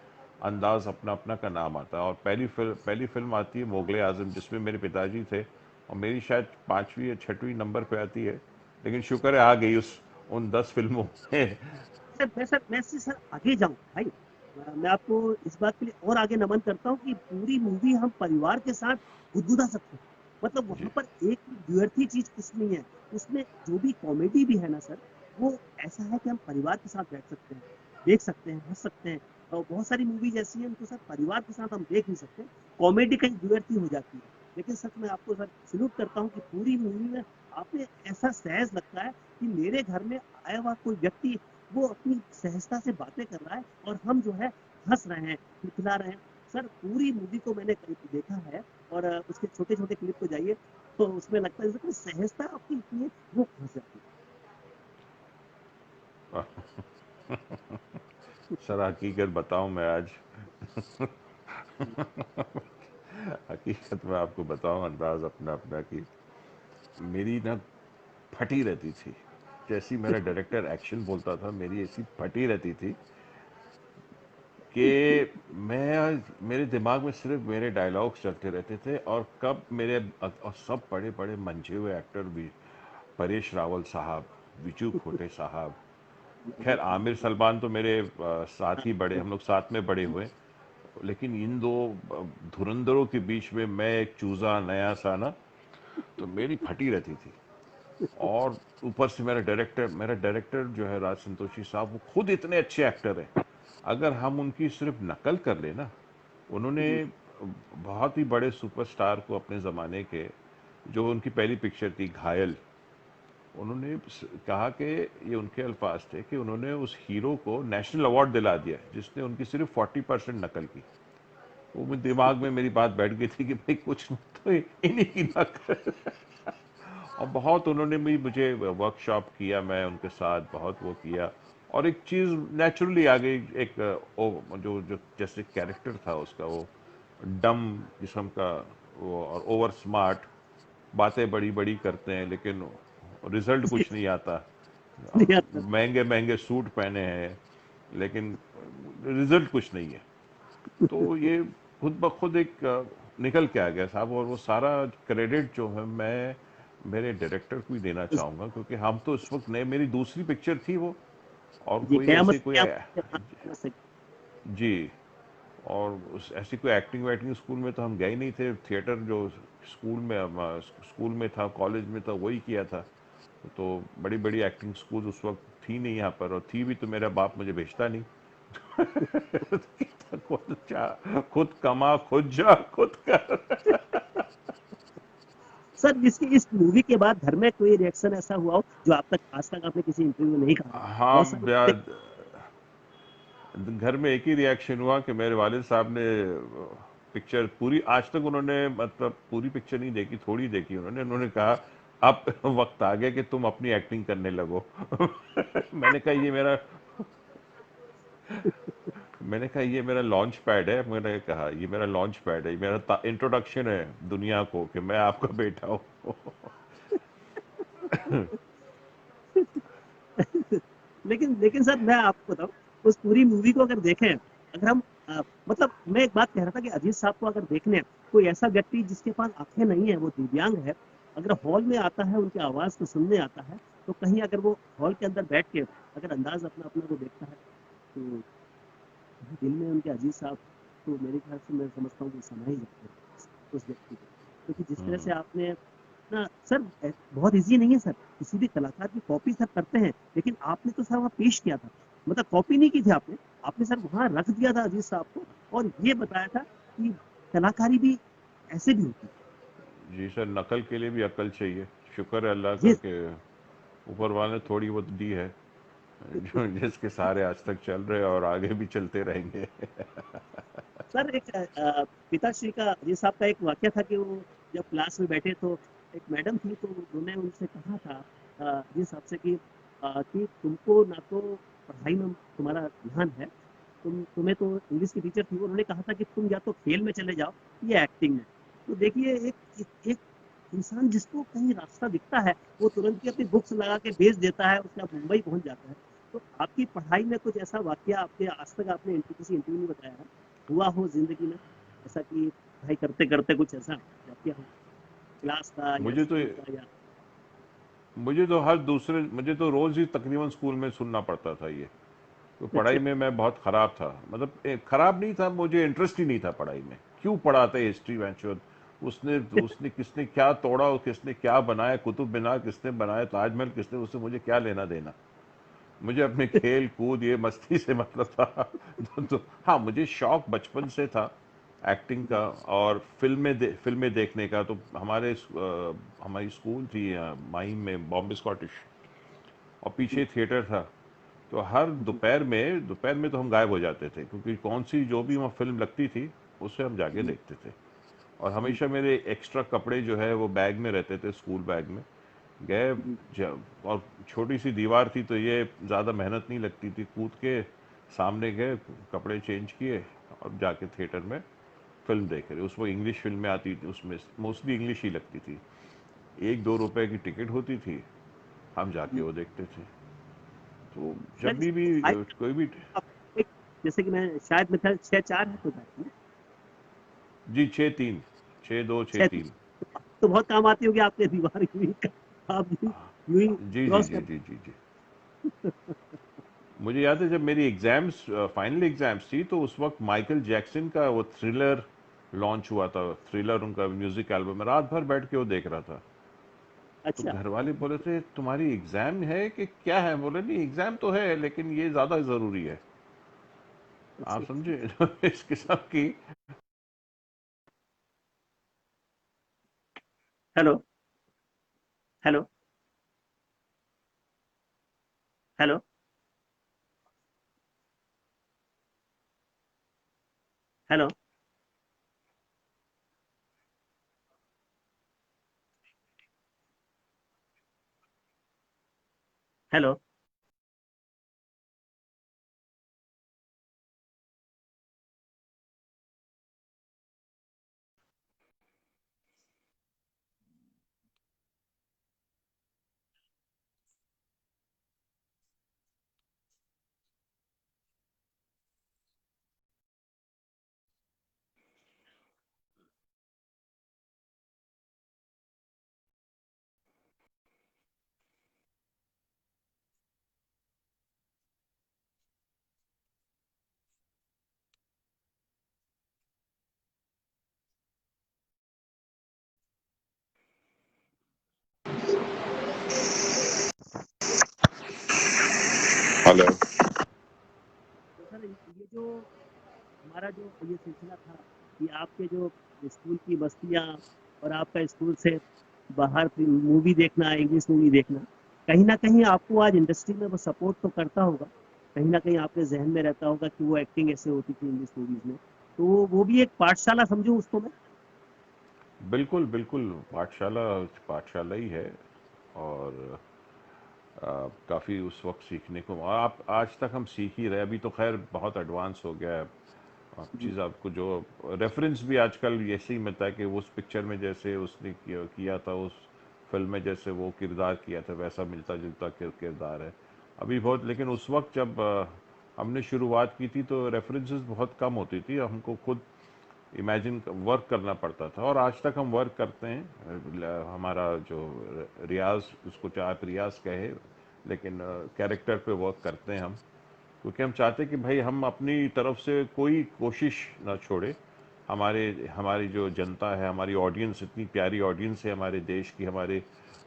अंदाज अपना अपना का नाम आता है, और पहली फिल्म आती है मुगले आजम, जिसमें मेरे पिताजी थे। और मेरी शायद 5वीं या 6वीं नंबर पे आती है, लेकिन शुक्र है आ गई उस उन 10 फिल्मों में। मैं इससे सर आगे जाऊं भाई। मैं आपको इस बात के लिए और आगे नमन करता हूँ कि पूरी मूवी हम परिवार के साथ गुदगुदा सकते हैं। मतलब वहां जी पर एक द्व्यर्थी चीज कुछ नहीं है। उसमें जो भी कॉमेडी भी है ना सर, वो ऐसा है कि हम परिवार के साथ बैठ सकते हैं, देख सकते हैं, हंस सकते हैं। और बहुत सारी मूवीज ऐसी हैं उनको सर परिवार के साथ हम देख नहीं सकते, कॉमेडी कहीं द्व्यर्थी हो जाती है। लेकिन सच में आपको सर सल्यूट करता हूँ कि पूरी मूवी में आपने ऐसा सहज लगता है कि मेरे घर में आया हुआ कोई व्यक्ति वो अपनी सहजता से बातें कर रहा है और हम जो है हंस रहे हैं, खिलखिला रहे हैं। सर पूरी मूवी को मैंने कहीं देखा है और उसके छोटे छोटे क्लिप को जाइए तो उसमें लगता है जैसे कोई सहजता आपकी इतनी है, वो हंस जाती सर, हकीकत बताऊं मैं आज, है। हकीकत में आपको बताऊं अंदाज अपना अपना कि मेरी ना फटी रहती थी। जैसी मेरा डायरेक्टर एक्शन बोलता था, मेरी ऐसी फटी रहती थी कि मेरे दिमाग में सिर्फ मेरे डायलॉग्स चलते रहते थे। और कब मेरे और सब बड़े बड़े मंझे हुए एक्टर भी, परेश रावल साहब, विजू खोटे साहब, खैर आमिर सलमान तो मेरे साथ ही बड़े, हम लोग साथ में बड़े हुए। लेकिन इन दो धुरंधरों के बीच में मैं एक चूजा नया सा ना, तो मेरी फटी रहती थी। और ऊपर से मेरा डायरेक्टर जो है राज संतोषी साहब, वो खुद इतने अच्छे एक्टर हैं। अगर हम उनकी सिर्फ नकल कर ले ना, उन्होंने जी बहुत ही बड़े सुपरस्टार को अपने ज़माने के, जो उनकी पहली पिक्चर थी घायल, उन्होंने कहा कि ये उनके अल्फाज थे कि उन्होंने उस हीरो को नेशनल अवार्ड दिला दिया जिसने उनकी सिर्फ 40% नकल की। वो मेरे दिमाग में मेरी बात बैठ गई थी कि भाई कुछ तो इन्हीं की नकल। और बहुत उन्होंने भी मुझे वर्कशॉप किया, मैं उनके साथ बहुत वो किया। और एक चीज़ नेचुरली आ गई, एक जो जो जैसे कैरेक्टर था उसका, वो डम किस्म का, वो और ओवर स्मार्ट, बातें बड़ी बड़ी करते हैं लेकिन रिजल्ट जी कुछ नहीं आता। नहीं आता। महंगे महंगे सूट पहने हैं लेकिन रिजल्ट कुछ नहीं है। तो ये खुद ब खुद एक निकल के आ गया साहब। और वो सारा क्रेडिट जो है मैं मेरे डायरेक्टर को ही देना चाहूँगा, क्योंकि हम तो इस वक्त नए, मेरी दूसरी पिक्चर थी वो। और जी कोई कयामत ऐसी से कोई क्या हाँ, समझ सकते जी, और ऐसी कोई एक्टिंग वैक्टिंग स्कूल में तो हम गए ही नहीं थे। थिएटर जो स्कूल में था, कॉलेज में था, वही किया था। तो बड़ी बड़ी एक्टिंग स्कूल उस वक्त थी नहीं यहाँ पर, और थी भी तो मेरा बाप मुझे भेजता नहीं। खुद जा, खुद कमा, खुद जा, खुद कर। सर जिसकी इस मूवी के बाद घर में कोई रिएक्शन ऐसा हुआ हो जो आप तक आज तक आपने किसी इंटरव्यू में नहीं कहा हो? हाँ, बहुत सारी बातें। घर में एक ही रिएक्शन हुआ कि मेरे वालिद साहब ने पिक्चर पूरी, आज तक उन्होंने मतलब पूरी पिक्चर नहीं देखी, थोड़ी देखी उन्होंने कहा अब वक्त आ गया कि तुम अपनी एक्टिंग करने लगो। मैंने कहा ये मेरा मैंने कहा ये मेरा लॉन्च पैड है। मैंने कहा ये मेरा लॉन्च पैड है, ये मेरा इंट्रोडक्शन है दुनिया को कि मैं आपका बेटा हूँ। लेकिन लेकिन सर मैं आपको बताऊं, उस पूरी मूवी को अगर देखें, अगर हम मतलब मैं एक बात कह रहा था कि अजीज साहब को अगर देखने कोई ऐसा व्यक्ति जिसके पास आंखें नहीं है, वो दिव्यांग है, अगर हॉल में आता है, उनकी आवाज को सुनने आता है, तो कहीं अगर वो हॉल के अंदर बैठ के अगर अंदाज अपना अपना को देखता है, तो कहीं दिल में उनके अजीज साहब, तो मेरे ख्याल से मैं समझता हूँ वो समा ही जाते हैं उस व्यक्ति को। क्योंकि जिस तरह से आपने ना सर, बहुत इजी नहीं है सर, किसी भी कलाकार की कॉपी सब करते हैं, लेकिन आपने तो सर वहाँ पेश किया था, मतलब कॉपी नहीं की थी आपने, आपने सर वहाँ रख दिया था अजीज साहब को और ये बताया था कि कलाकारी भी ऐसे भी होती है। जी सर, नकल के लिए भी अकल चाहिए। शुक्र है अल्लाह का ये कि ऊपर वाले ने थोड़ी बहुत दी है, जो जिसके सहारे आज तक चल रहे हैं और आगे भी चलते रहेंगे। सर एक पिताश्री का, अजीज साहब का एक वाक्य था कि वो जब क्लास में बैठे तो एक मैडम थी, तो उन्होंने उनसे कहा था अजीज साहब से कि तुमको ना तो पढ़ाई में तुम्हारा ध्यान है, तुम्हें तो इंग्लिश की टीचर थी, उन्होंने कहा था कि तुम या तो खेल में चले जाओ या एक्टिंग में। तो देखिए एक इंसान जिसको कहीं रास्ता दिखता है, वो तुरंत ही अपनी बुक्स लगा के भेज देता है, उसका मुंबई पहुंच जाता है। तो आपकी पढ़ाई में कुछ ऐसा वाकया आपके आज तक आपने किसी इंटरव्यू में बताया है, हुआ हो जिंदगी में ऐसा कि पढ़ाई करते करते कुछ ऐसा वाकया हो? क्लास का या मुझे तो स्कूल का या? मुझे तो रोज ही तकरीबन स्कूल में सुनना पड़ता था ये। तो पढ़ाई अच्छा। में मैं बहुत खराब था, मतलब खराब नहीं था, मुझे इंटरेस्ट ही नहीं था पढ़ाई में। क्यों पढ़ाते हिस्ट्री वैंचुअल, उसने उसने किसने क्या तोड़ा और किसने क्या बनाया, कुतुब मीनार किसने बनाया, ताजमहल किसने, उससे मुझे क्या लेना देना। मुझे अपने खेल कूद ये मस्ती से मतलब था। हाँ, मुझे शौक बचपन से था एक्टिंग का और फिल्में देखने का। तो हमारी स्कूल थी माहिम में, बॉम्बे स्कॉटिश, और पीछे थिएटर था। तो हर दोपहर में तो हम गायब हो जाते थे, क्योंकि कौन सी जो भी वहाँ फिल्म लगती थी उससे हम जाके देखते थे। और हमेशा मेरे एक्स्ट्रा कपड़े जो है वो बैग में रहते थे, स्कूल बैग में। गए जब, और छोटी सी दीवार थी तो ये ज़्यादा मेहनत नहीं लगती थी, कूद के सामने गए, कपड़े चेंज किए और जाके थिएटर में फिल्म देख रहे। उसमें इंग्लिश फिल्में आती थी, उसमें मोस्टली इंग्लिश ही लगती थी। 1-2 रुपए की टिकट होती थी, हम जाके वो देखते थे। तो सर जब भी इसमें हाइट कोई भी। एक, जैसे कि मैं शायद मेरा 6'4" है, तो बैठ जी, 6-3, 6-2, 6 6-3। तो बहुत काम आती होगी आपके दीवार की भी, आप यूं ही जी जी क्रॉस जी कर। जी जी जी। मुझे याद है जब मेरी एग्जाम्स, फाइनल एग्जाम्स थी, तो उस वक्त माइकल जैक्सन का वो थ्रिलर लॉन्च हुआ था। थ्रिलर उनका म्यूजिक एल्बम, मैं रात भर बैठ के वो देख रहा था। तो अच्छा। घर वाले बोले थे तुम्हारी एग्जाम है कि क्या है? बोले नहीं, एग्जाम तो है लेकिन ये ज्यादा जरूरी है। आप अच्छा। समझे? इस किस्म की। Hello. Hello. Hello. Hello. Hello. Hello. तो सर ये जो हमारा जो ये सिलसिला था कि आपके जो स्कूल की मस्तियाँ और आपका स्कूल से बाहर मूवी देखना, इंग्लिश मूवी देखना, कहीं न कहीं आपको आज इंडस्ट्री में वो सपोर्ट तो करता होगा। कहीं न कहीं आपके ज़हन में रहता होगा कि वो एक्टिंग ऐसे होती थी इंग्लिश मूवीज़ में। तो वो भी एक पाठशाला समझूँ उसको मैं? बिल्कुल बिल्कुल, पाठशाला पाठशाला ही है। और काफ़ी उस वक्त सीखने को, और आप आज तक हम सीख ही रहे। अभी तो खैर बहुत एडवांस हो गया है। आप जी। चीज़, आपको जो रेफरेंस भी आजकल ऐसे ही मिलता है कि उस पिक्चर में जैसे उसने किया था, उस फिल्म में जैसे वो किरदार किया था, वैसा मिलता जुलता किरदार है अभी बहुत। लेकिन उस वक्त जब हमने शुरुआत की थी तो रेफरेंसेस बहुत कम होती थी, हमको खुद इमेजिन वर्क करना पड़ता था। और आज तक हम वर्क करते हैं। हमारा जो रियाज, उसको चाहे आप रियाज कहे, लेकिन कैरेक्टर पे वर्क करते हैं हम, क्योंकि हम चाहते हैं कि भाई हम अपनी तरफ से कोई कोशिश ना छोड़े। हमारे हमारी जो जनता है, हमारी ऑडियंस, इतनी प्यारी ऑडियंस है हमारे देश की, हमारे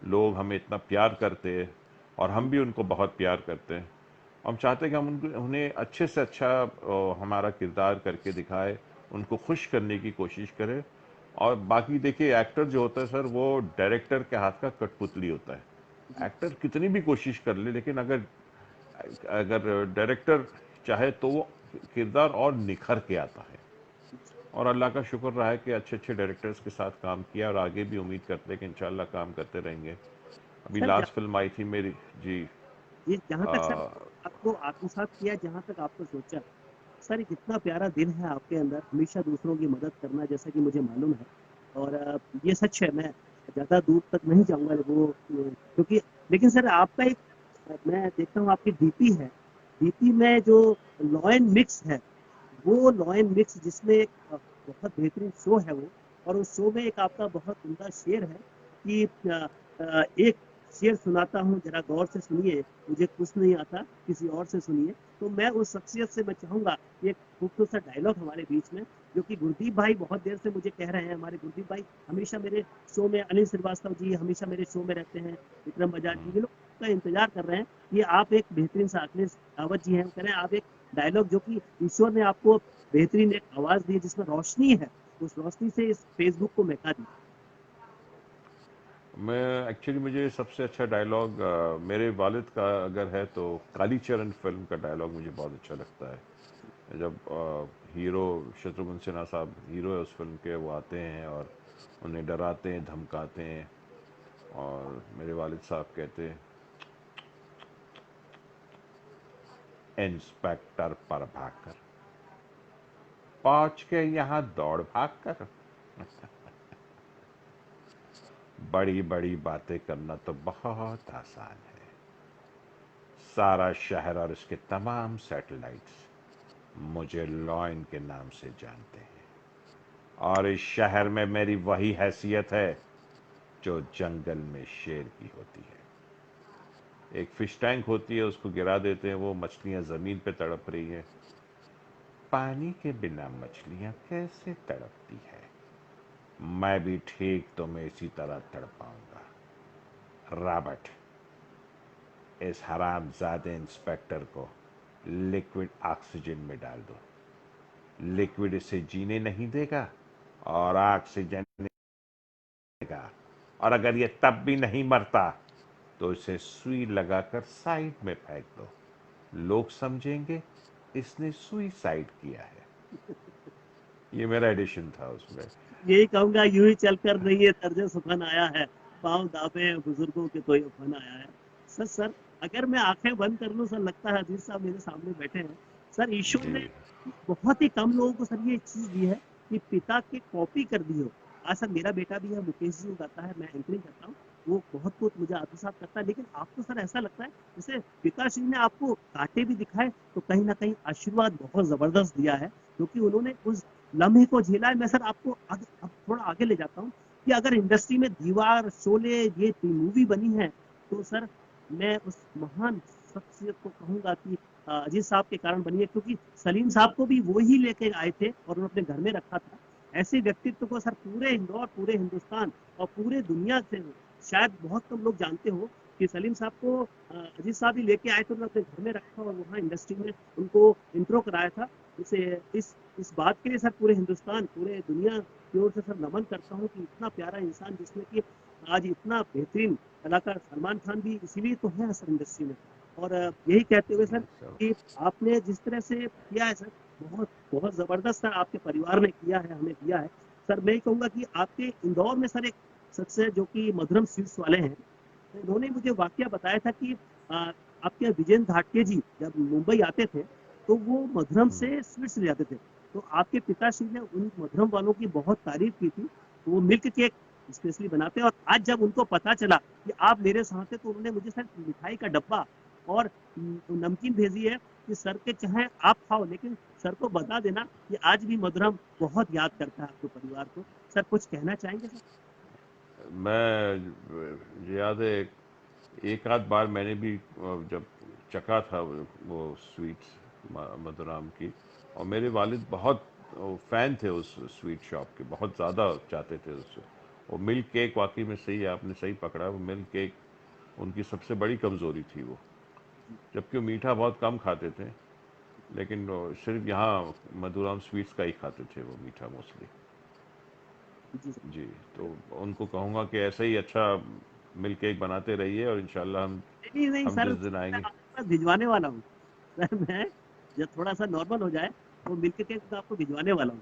लोग हमें इतना प्यार करते हैं और हम भी उनको बहुत प्यार करते हैं। हम चाहते हैं कि हम उन्हें अच्छे से अच्छा हमारा किरदार करके दिखाए, उनको खुश करने की कोशिश करें। और बाकी देखिए, एक्टर जो होता है सर, वो डायरेक्टर के हाथ का कठपुतली होता है। एक्टर कितनी भी कोशिश कर ले, लेकिन अगर अगर डायरेक्टर चाहे तो वो किरदार और निखर के आता है। और अल्लाह का शुक्र रहा है कि अच्छे अच्छे डायरेक्टर्स के साथ काम किया, और आगे भी उम्मीद करते हैं कि इंशाल्लाह काम करते रहेंगे। अभी सर लास्ट फिल्म आई थी मेरी। जी। ये जहाँ तक सर आ, आपको आत्मसात किया, जहाँ तक आपको सोचा, सर एक इतना प्यारा दिल है आपके अंदर, हमेशा दूसरों की मदद करना, जैसा कि मुझे मालूम है। और ये सच है, मैं ज़्यादा दूर तक नहीं जाऊँगा वो क्योंकि, लेकिन सर आपका एक मैं देखता हूँ आपकी डीपी है, डीपी में जो लॉ एंड मिक्स है, वो लॉ एंड मिक्स जिसमें बहुत बेहतरीन शो है वो। और उस शो में एक आपका बहुत उम्दा शेर है कि एक शेर सुनाता हूँ, जरा गौर से सुनिए, मुझे कुछ नहीं आता, किसी और से सुनिए। तो मैं उस शख्सियत से मैं चाहूंगा एक खूबसूरत सा डायलॉग हमारे बीच में, जो कि गुरदीप भाई बहुत देर से मुझे कह रहे हैं। हमारे गुरदीप भाई हमेशा मेरे शो में, अनिल श्रीवास्तव जी हमेशा मेरे शो में रहते हैं, विक्रम बजाज जी, ये लोग का इंतजार कर रहे हैं कि आप एक बेहतरीन सा, अखिलेश रावत जी हैं, वो कह रहे हैं आप एक डायलॉग, जो कि ईश्वर ने आपको बेहतरीन एक आवाज दी है जिसमें रोशनी है, उस रोशनी से इस फेसबुक को महका दी। मैं एक्चुअली मुझे सबसे अच्छा डायलॉग मेरे वालिद का अगर है तो कालीचरण फिल्म का डायलॉग मुझे बहुत अच्छा लगता है। जब हीरो शत्रुघ्न सिन्हा साहब हीरो है उस फिल्म के, वो आते हैं और उन्हें डराते हैं, धमकाते हैं, और मेरे वालिद साहब कहते हैं, इंस्पेक्टर प्रभाकर पहुंच के यहाँ दौड़ भाग कर, बड़ी बड़ी बातें करना तो बहुत आसान है। सारा शहर और उसके तमाम सैटेलाइट्स मुझे लॉयन के नाम से जानते हैं, और इस शहर में मेरी वही हैसियत है जो जंगल में शेर की होती है। एक फिश टैंक होती है, उसको गिरा देते हैं, वो मछलियां जमीन पे तड़प रही हैं। पानी के बिना मछलियां कैसे तड़पती है, मैं भी ठीक तुम्हें इसी तरह तड़पाऊंगा। रॉबर्ट, इस हरामजादे इंस्पेक्टर को लिक्विड ऑक्सीजन में डाल दो। लिक्विड इसे जीने नहीं देगा और ऑक्सीजन देगा, और अगर ये तब भी नहीं मरता तो इसे सुई लगाकर साइड में फेंक दो। लोग समझेंगे इसने सुइसाइड किया है। ये मेरा एडिशन था उसमें। यही कहूंगा, यूं ही चलकर नहीं है तर्ज सुखन आया है, पाँव दाबे बुजुर्गों के तो ये फन आया है। सर अगर मैं आंखें बंद कर लूं, सर लगता है अजीज साहब मेरे सामने बैठे हैं। सर ईश्वर जी। ने बहुत ही कम लोगों को सर ये चीज दी है कि पिता की कॉपी कर दी हो। आज सर मेरा बेटा भी है, मुकेश जी गाता है, मैं एंकरिंग करता हूँ, वो बहुत बहुत मुझे आत्मसात करता है, लेकिन आपको सर ऐसा लगता है जैसे पिताश्री ने आपको कांटे भी दिखाए तो कहीं ना कहीं आशीर्वाद बहुत जबरदस्त दिया है, क्योंकि उन्होंने उस लम्हे को झेला है। मैं सर आपको अब थोड़ा आगे ले जाता हूँ कि अगर इंडस्ट्री में दीवार, शोले, ये मूवी बनी है, तो सर मैं उस महान शख्सियत को कहूंगा कि अजीज साहब के कारण बनी है, क्योंकि सलीम साहब को भी वो ही लेके आए थे और उन्होंने अपने घर में रखा था। ऐसे व्यक्तित्व को सर पूरे इंदौर, पूरे हिंदुस्तान और पूरे दुनिया से शायद बहुत कम लोग जानते हो कि सलीम साहब को अजीज साहब ही लेके आए थे, उन्होंने अपने घर में रखा और वहाँ इंडस्ट्री में उनको इंट्रो कराया था। इसे इस बात के लिए सर पूरे हिंदुस्तान, पूरे दुनिया की ओर से सर नमन करता हूँ कि इतना प्यारा इंसान, जिसने कि आज इतना बेहतरीन कलाकार, सलमान खान भी इसीलिए तो है सर इंडस्ट्री में। और यही कहते हुए सर सब कि आपने जिस तरह से किया है सर, बहुत बहुत जबरदस्त सर आपके परिवार ने किया है, हमें दिया है। सर मैं कहूंगा कि आपके इंदौर में सर एक शख्स है जो कि मधुरम स्वीट्स वाले हैं, तो उन्होंने मुझे वाकया बताया था कि आपके विजेंद्र धाटके जी जब मुंबई आते थे तो वो मधुरम से स्वीट्स ले जाते थे। तो आपके पिताश्री ने उन मधुरम वालों की बहुत तारीफ की थी, तो वो मिल्क केक स्पेशली बनाते हैं। और आज जब उनको पता चला कि आप मेरे साथ हैं, तो उन्होंने मुझे सर मिठाई का डब्बा और नमकीन भेजी है कि सर के चाहे आप खाओ, लेकिन सर को बता देना कि आज भी मधुरम बहुत याद करता है आपके परिवार को। सर कुछ कहना चाहेंगे सर? मैं मुझे याद है एक आध बार मैंने भी जब चखा था वो स्वीट्स मधुराम की, और मेरे वालिद बहुत फ़ैन थे उस स्वीट शॉप के, बहुत ज़्यादा चाहते थे उससे। वो मिल्क केक वाकई में सही है, आपने सही पकड़ा, वो मिल्क केक उनकी सबसे बड़ी कमज़ोरी थी वो, जबकि वो मीठा बहुत कम खाते थे, लेकिन वो सिर्फ यहाँ मधुराम स्वीट्स का ही खाते थे वो मीठा मोस्टली। जी सर। जी। तो उनको कहूँगा कि ऐसे ही अच्छा मिल्क केक बनाते रहिए, और इंशाल्लाह नहीं नहीं हम सर, जिस दिन मैं आएंगे। आपके पास भिजवाने वाला हूँ सर। मैं जब थोड़ा सा नॉर्मल हो जाए तो मिल्क केक तो आपको भिजवाने वाला हूँ।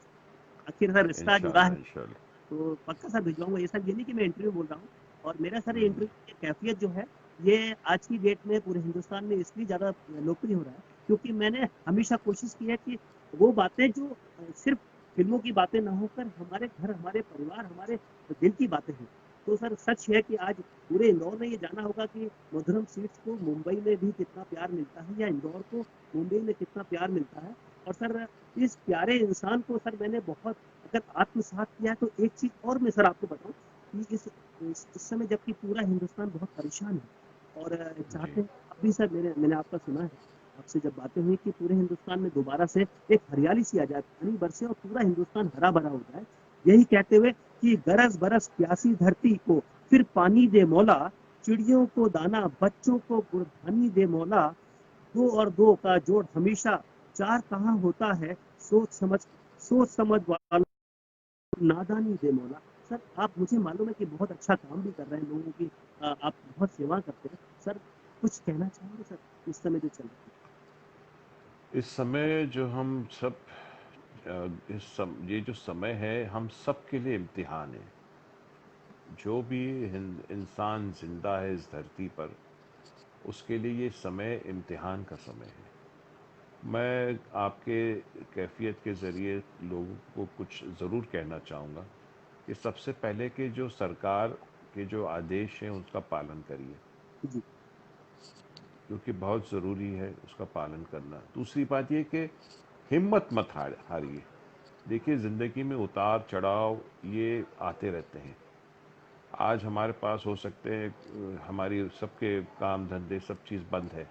आखिर सर रिश्ता जुड़ा है, इंशाल्लाह इंशाल्लाह। तो पक्का सर भिजवाऊंगा। ये सर ये नहीं कि मैं इंटरव्यू बोल रहा हूँ। और मेरा सर हम्म, इंटरव्यू की कैफियत जो है, ये आज की डेट में पूरे हिंदुस्तान में इसलिए ज्यादा लोकप्रिय हो रहा है क्योंकि मैंने हमेशा कोशिश की है कि वो बातें जो सिर्फ फिल्मों की बातें ना होकर हमारे घर, हमारे परिवार, हमारे दिल की बातें हैं। तो सर सच है कि आज पूरे इंदौर ने ये जाना होगा कि मधुरम स्वीट्स को मुंबई में भी कितना प्यार मिलता है, या इंदौर को मुंबई में कितना प्यार मिलता है। और सर इस प्यारे इंसान को सर मैंने बहुत, अगर आत्मसात किया है, तो एक चीज और मैं सर आपको बताऊं कि इस समय जबकि पूरा हिंदुस्तान बहुत परेशान है और जी चाहते हैं, अभी सर मैंने आपका सुना है, आपसे जब बातें हुई कि पूरे हिंदुस्तान में दोबारा से एक हरियाली सी आ जाए, पानी बरसे और पूरा हिंदुस्तान हरा भरा हो जाए, यही कहते हुए कि गरज बरस प्यासी धरती को फिर पानी दे मौला, चिड़ियों को दाना बच्चों को गुड़धानी दे मौला, दो और दो का जोड़ हमेशा चार कहाँ होता है, सोच समझ वालों को नादानी दे मौला। सर आप, मुझे मालूम है कि बहुत अच्छा काम भी कर रहे हैं लोगों की, आप बहुत सेवा करते हैं सर, कुछ कहना चाहेंगे सर इस समय जो चल रहा है? इस समय जो हम सब ये जो समय है हम सब के लिए इम्तिहान है। जो भी इंसान जिंदा है इस धरती पर, उसके लिए ये समय इम्तिहान का समय है। मैं आपके कैफियत के ज़रिए लोगों को कुछ ज़रूर कहना चाहूँगा कि सबसे पहले कि जो सरकार के जो आदेश हैं उसका पालन करिए, जी क्योंकि बहुत ज़रूरी है उसका पालन करना। दूसरी बात ये कि हिम्मत मत हारिए। देखिए, ज़िंदगी में उतार चढ़ाव ये आते रहते हैं। आज हमारे पास हो सकते हैं हमारी सबके काम धंधे सब चीज़ बंद है,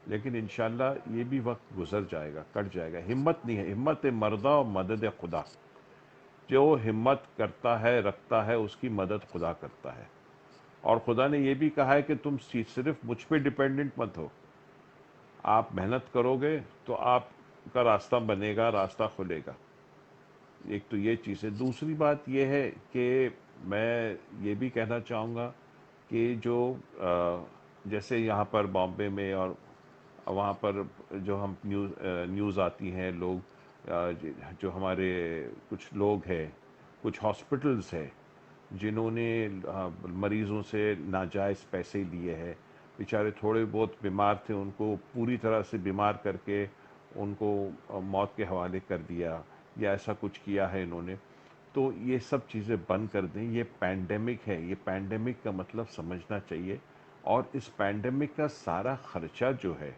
लेकिन इंशाल्लाह ये भी वक्त गुजर जाएगा, कट जाएगा। हिम्मत नहीं है, हिम्मत मर्दा और मदद खुदा। जो हिम्मत करता है, रखता है, उसकी मदद खुदा करता है। और खुदा ने ये भी कहा है कि तुम सिर्फ मुझ पे डिपेंडेंट मत हो। आप मेहनत करोगे तो आपका रास्ता बनेगा, रास्ता खुलेगा। एक तो ये चीज़ है। दूसरी बात ये है कि मैं ये भी कहना चाहूँगा कि जो जैसे यहाँ पर बॉम्बे में और वहाँ पर जो हम न्यूज़ आती हैं, लोग जो हमारे कुछ लोग हैं, कुछ हॉस्पिटल्स हैं जिन्होंने मरीज़ों से नाजायज़ पैसे लिए हैं। बेचारे थोड़े बहुत बीमार थे, उनको पूरी तरह से बीमार करके उनको मौत के हवाले कर दिया, या ऐसा कुछ किया है इन्होंने। तो ये सब चीज़ें बंद कर दें। ये पैंडेमिक है, ये पैंडेमिक का मतलब समझना चाहिए। और इस पैंडेमिक का सारा खर्चा जो है,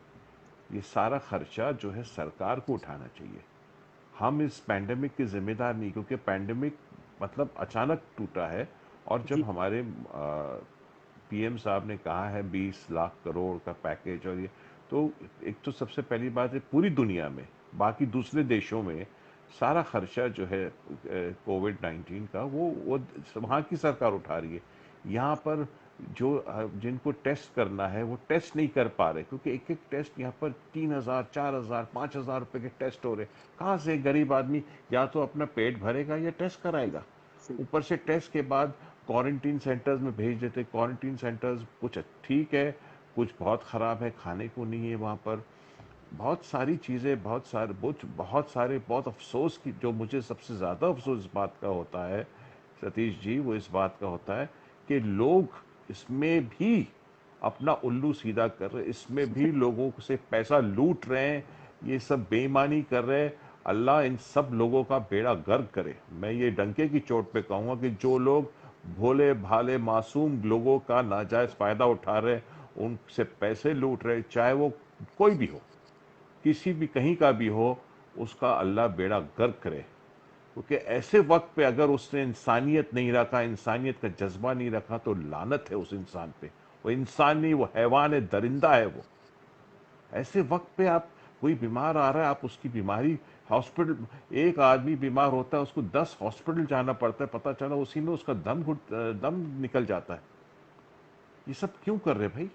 ये सारा खर्चा जो है सरकार को उठाना चाहिए। हम इस पैंडेमिक के जिम्मेदार नहीं, क्योंकि पैंडेमिक मतलब अचानक टूटा है। और जब जी हमारे पीएम साहब ने कहा है 20 लाख करोड़ का पैकेज, और ये तो एक तो सबसे पहली बात है पूरी दुनिया में, बाकी दूसरे देशों में सारा खर्चा जो है कोविड-19 का वो वहाँ की सरकार उठा रही है। यहाँ पर जो जिनको टेस्ट करना है वो टेस्ट नहीं कर पा रहे, क्योंकि एक एक टेस्ट यहाँ पर 3,000 4,000 5,000 रुपए के टेस्ट हो रहे। कहाँ से गरीब आदमी या तो अपना पेट भरेगा या टेस्ट कराएगा। सही। ऊपर से टेस्ट के बाद क्वारंटीन सेंटर्स में भेज देते। क्वारंटीन सेंटर्स कुछ ठीक है, कुछ बहुत ख़राब है, खाने को नहीं है वहाँ पर। बहुत सारी चीज़ें, बहुत सारे बहुत अफसोस की, जो मुझे सबसे ज़्यादा अफसोस इस बात का होता है सतीश जी, वो इस बात का होता है कि लोग इसमें भी अपना उल्लू सीधा कर रहे हैं, इसमें भी लोगों से पैसा लूट रहे हैं, ये सब बेईमानी कर रहे हैं। अल्लाह इन सब लोगों का बेड़ा गर्क करे। मैं ये डंके की चोट पे कहूँगा कि जो लोग भोले भाले मासूम लोगों का नाजायज़ फ़ायदा उठा रहे हैं, उनसे पैसे लूट रहे, चाहे वो कोई भी हो, किसी भी कहीं का भी हो, उसका अल्लाह बेड़ा गर्क करे। क्योंकि ऐसे वक्त पे अगर उसने इंसानियत नहीं रखा, इंसानियत का जज्बा नहीं रखा, तो लानत है उस इंसान पे। वो इंसान नहीं, वो हैवान है, दरिंदा है वो। ऐसे वक्त पे आप, कोई बीमार आ रहा है, आप उसकी बीमारी, हॉस्पिटल, एक आदमी बीमार होता है उसको 10 हॉस्पिटल जाना पड़ता है, पता चला उसी में उसका दम निकल जाता है। ये सब क्यों कर रहे भाई?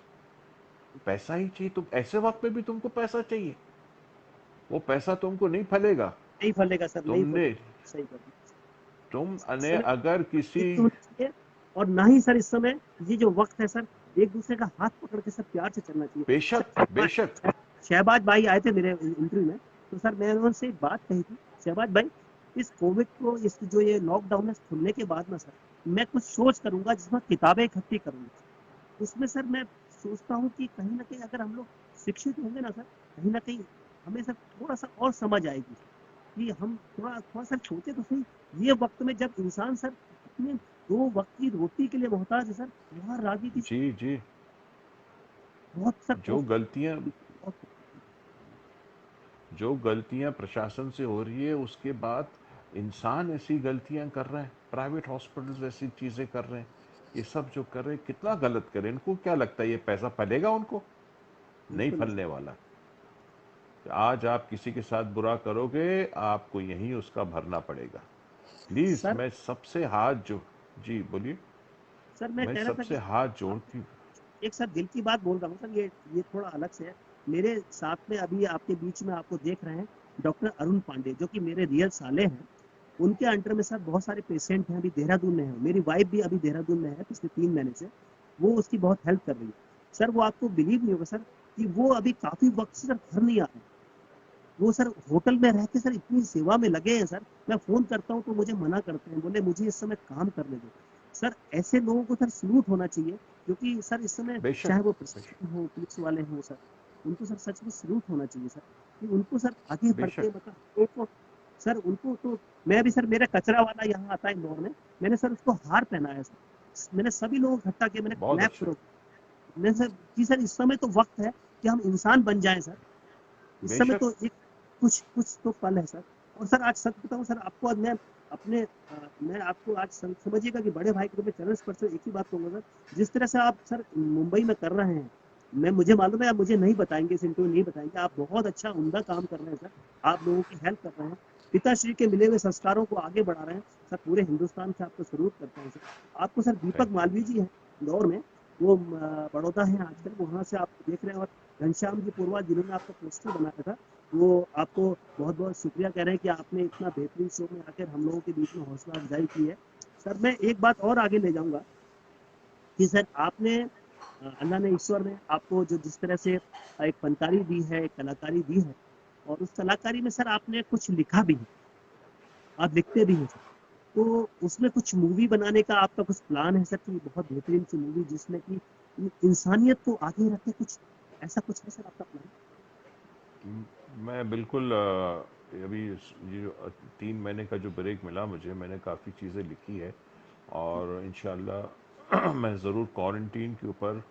पैसा ही चाहिए, तो ऐसे वक्त पे भी तुमको पैसा चाहिए, वो पैसा तुमको नहीं फलेगा। नहीं फलेगा सर, नहीं तुमने फलेगा, सही बात है। इस तुमने समय अगर एक किसी, तो होनी चाहिए, और ना ही सर इस समय ये जो वक्त है सर, एक दूसरे का हाथ पकड़ के सब प्यार से चलना चाहिए सर। बेशक बेशक, शहबाज भाई आए थे मेरे इंटरव्यू में, तो सर मैंने उनसे एक बात कही थी, शहबाज भाई, इस कोविड को, इस जो ये लॉकडाउन है खुलने के बाद ना सर, मैं कुछ सोच करूंगा जिसमें किताबें इकट्ठी करूंगा। उसमें सर मैं सोचता हूँ कि कहीं ना कहीं अगर हम लोग शिक्षित होंगे ना सर, कहीं ना कहीं हमें सर थोड़ा सा और समझ आएगी कि हम थोड़ा थोड़ा सा सोचे तो सही। ये वक्त में जब इंसान सर अपने दो वक्त की रोटी के लिए मोहताज है सर, वहाँ राजनीति जी जी, बहुत सर जो बहुत गलतियां बहुत। जो गलतियां प्रशासन से हो रही है, उसके बाद इंसान ऐसी गलतियां कर रहे हैं, प्राइवेट हॉस्पिटल्स ऐसी चीजें कर रहे हैं, ये सब जो कर रहे हैं कितना गलत करें। इनको क्या लगता है ये पैसा फलेगा उनको? नहीं बिल्कुल नहीं फलने वाला। आज आप किसी के साथ बुरा करोगे, आपको यहीं उसका भरना पड़ेगा। Please sir. मैं सबसे हाथ जो, जी बोलिए। सर मैं मैं कह रहा था सबसे कि हाथ जोड़ आप के, एक सर दिल की बात बोल रहा हूँ सर, ये थोड़ा अलग से है। मेरे साथ में अभी आपके बीच में आपको देख रहे हैं डॉक्टर अरुण पांडे, जो कि मेरे रियल साले हैं। उनके अंडर में सर बहुत सारे पेशेंट हैं, अभी देहरादून में है। मेरी वाइफ भी अभी देहरादून में है पिछले 3 महीने से। वो उसकी बहुत हेल्प कर रही है। सर वो आपको बिलीव नहीं होगा सर कि वो अभी काफी वक्त से सर घर नहीं आ रहे। वो सर होटल में रह के सर इतनी सेवा में लगे हैं सर। मैं फोन करता हूँ तो मुझे मना करते हैं, बोले मुझे इस समय काम करने दो। सर ऐसे लोगों को सर सल्यूट होना चाहिए, क्योंकि सर इस समय बेशक चाहे वो बेशक प्रशासन हो, पुलिस वाले हों सर, उनको सर सच में सल्यूट होना चाहिए सर, कि उनको सर आगे बढ़ के बेशक। मतलब लोगों को सर उनको तो। मैं भी सर, मेरा कचरा वाला यहाँ आता है इंदौर में, मैंने सर उसको हार पहनाया सर। मैंने सभी लोगों को इकट्ठा किया, मैंने बहुत क्लैप अच्छा। करो। मैंने सर कि सर इस समय तो वक्त है कि हम इंसान बन जाएं सर। इस समय बेशक। तो एक कुछ कुछ तो पल है सर। और सर आज सच बताऊं सर आपको, आज मैं अपने मैं आपको आज समझिएगा कि बड़े भाई के रूप में चरण स्पर्श से एक ही बात कहूंगा सर। जिस तरह से आप सर मुंबई में कर रहे हैं, मैं मुझे मालूम है आप मुझे नहीं बताएंगे, इस इंटरव्यू नहीं बताएंगे, आप बहुत अच्छा उम्दा काम कर रहे हैं सर। आप लोगों की हेल्प कर रहे हैं, पिताश्री के मिले हुए संस्कारों को आगे बढ़ा रहे हैं सर। पूरे हिंदुस्तान से आपको सल्यूट करता हूँ सर। आपको sir Deepak thank you. Malviya ji हैं इंदौर में, वो बड़ौदा है आजकल, वहां से आप देख रहे हैं। और घनश्याम जी पुरवा, जिन्होंने आपका पोस्टर बनाया था, वो आपको बहुत बहुत शुक्रिया कह रहे हैं कि आपने इतना बेहतरीन शो में आकर हम लोगों के बीच में हौसला अफजाई की है। सर मैं एक बात और आगे ले जाऊंगा कि सर आपने अल्लाह ने, ईश्वर ने आपको जो जिस तरह से एक फनकारी दी है, एक कलाकारी दी है, और उस कलाकारी में सर आपने कुछ लिखा भी है, आप लिखते भी हैं सर। तो उसमें कुछ मूवी बनाने का आपका कुछ प्लान है सर, कि बहुत बेहतरीन सी मूवी जिसमें कि इंसानियत को आगे रखे, कुछ ऐसा कुछ है सर आपका प्लान? मैं बिल्कुल अभी ये जो 3 महीने का जो ब्रेक मिला मुझे, मैंने काफ़ी चीज़ें लिखी है। और इंशाल्लाह मैं ज़रूर क्वारंटीन के ऊपर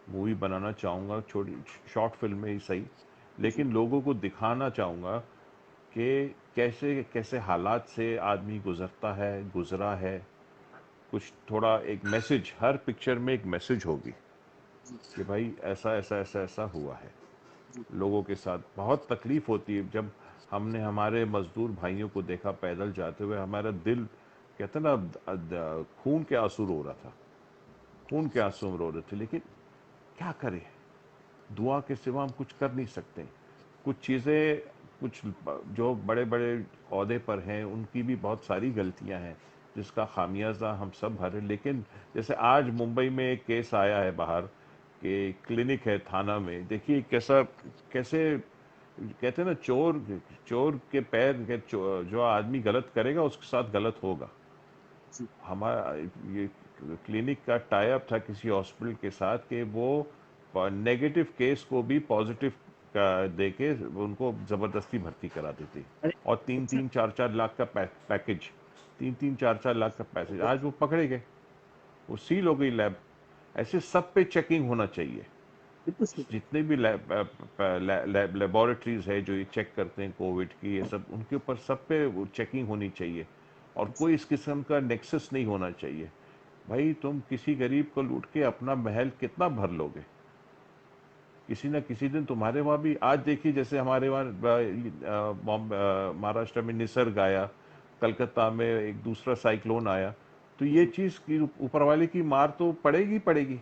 मूवी बनाना चाहूँगा, छोटी शॉर्ट फिल्म ही सही, जी लेकिन लोगों को दिखाना चाहूँगा कि कैसे कैसे हालात से आदमी गुजरता है, गुजरा है। कुछ थोड़ा एक मैसेज, हर पिक्चर में एक मैसेज होगी जी कि भाई ऐसा ऐसा ऐसा ऐसा हुआ है। जी लोगों के साथ बहुत तकलीफ होती है। जब हमने हमारे मजदूर भाइयों को देखा पैदल जाते हुए, हमारा दिल, कहते ना, खून के आंसू रो रहा था, खून के आंसू हम रो रहे थे। लेकिन क्या करें, दुआ के सिवा हम कुछ कर नहीं सकते। कुछ चीज़ें, कुछ जो बड़े बड़े ओहदे पर हैं उनकी भी बहुत सारी गलतियां हैं जिसका खामियाजा हम सब भरे। लेकिन जैसे आज मुंबई में एक केस आया है बाहर, कि क्लिनिक है थाना में, देखिए कैसा, कैसे कहते हैं ना, चोर चोर के पैर जो आदमी गलत करेगा उसके साथ गलत होगा। जी हमारा ये क्लिनिक का टाई अप था किसी हॉस्पिटल के साथ, कि वो नेगेटिव केस को भी पॉजिटिव का देके उनको ज़बरदस्ती भर्ती करा देती। अरे और तीन अच्छा। तीन चार चार लाख का पैकेज, 3-4 लाख का पैकेज, आज वो पकड़े गए, वो सील हो गई लैब। ऐसे सब पे चेकिंग होना चाहिए। बिल्कुल सही। जितने भी लेबोरेटरीज है जो ये चेक करते हैं कोविड की, ये सब, उनके ऊपर सब पे वो चेकिंग होनी चाहिए। और कोई इस किस्म का नेक्सस नहीं होना चाहिए। भाई तुम किसी गरीब को लूट के अपना महल कितना भर लोगे? किसी ना किसी दिन तुम्हारे वहाँ भी, आज देखिए जैसे हमारे वहाँ महाराष्ट्र में निसर्ग आया, कलकत्ता में एक दूसरा साइक्लोन आया, तो ये जी चीज़ की ऊपर वाले की मार तो पड़ेगी पड़ेगी।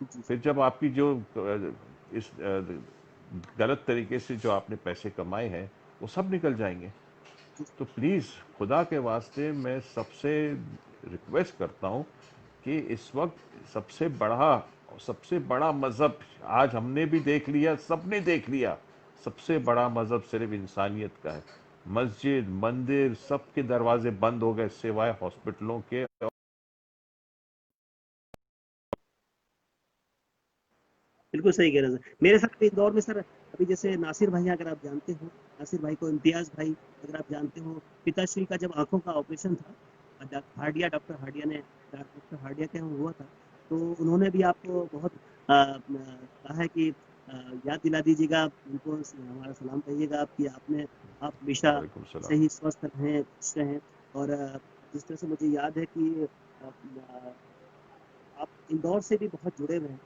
जी फिर जब आपकी जो इस गलत तरीके से जो आपने पैसे कमाए हैं वो सब निकल जाएंगे। जी तो प्लीज़, खुदा के वास्ते मैं सबसे रिक्वेस्ट करता हूँ कि इस वक्त सबसे बड़ा मज़हब, आज हमने भी देख लिया, सबने देख लिया, सबसे बड़ा मज़हब सिर्फ इंसानियत का है। मस्जिद, मंदिर, सबके दरवाजे बंद हो गए सिवाय हॉस्पिटलों के। बिल्कुल सही कह रहे हैं सर। मेरे साथ भी इंदौर में सर अभी जैसे नासिर भाई, अगर आप जानते हो नासिर भाई को, इम्तियाज भाई अगर आप जानते हो, पिताश्री का जब आंखों का ऑपरेशन था, डॉक्टर हार्डिया ने, डॉक्टर हार्डिया के यहाँ हुआ था, तो उन्होंने भी आपको बहुत कहा है कि याद दिला दीजिएगा उनको, हमारा सलाम कहिएगा आप कि आप हमेशा वालेकुम सलाम। सही स्वस्थ रहें, खुश रहें। और जिस तरह से मुझे याद है कि आप इंदौर से भी बहुत जुड़े हुए हैं।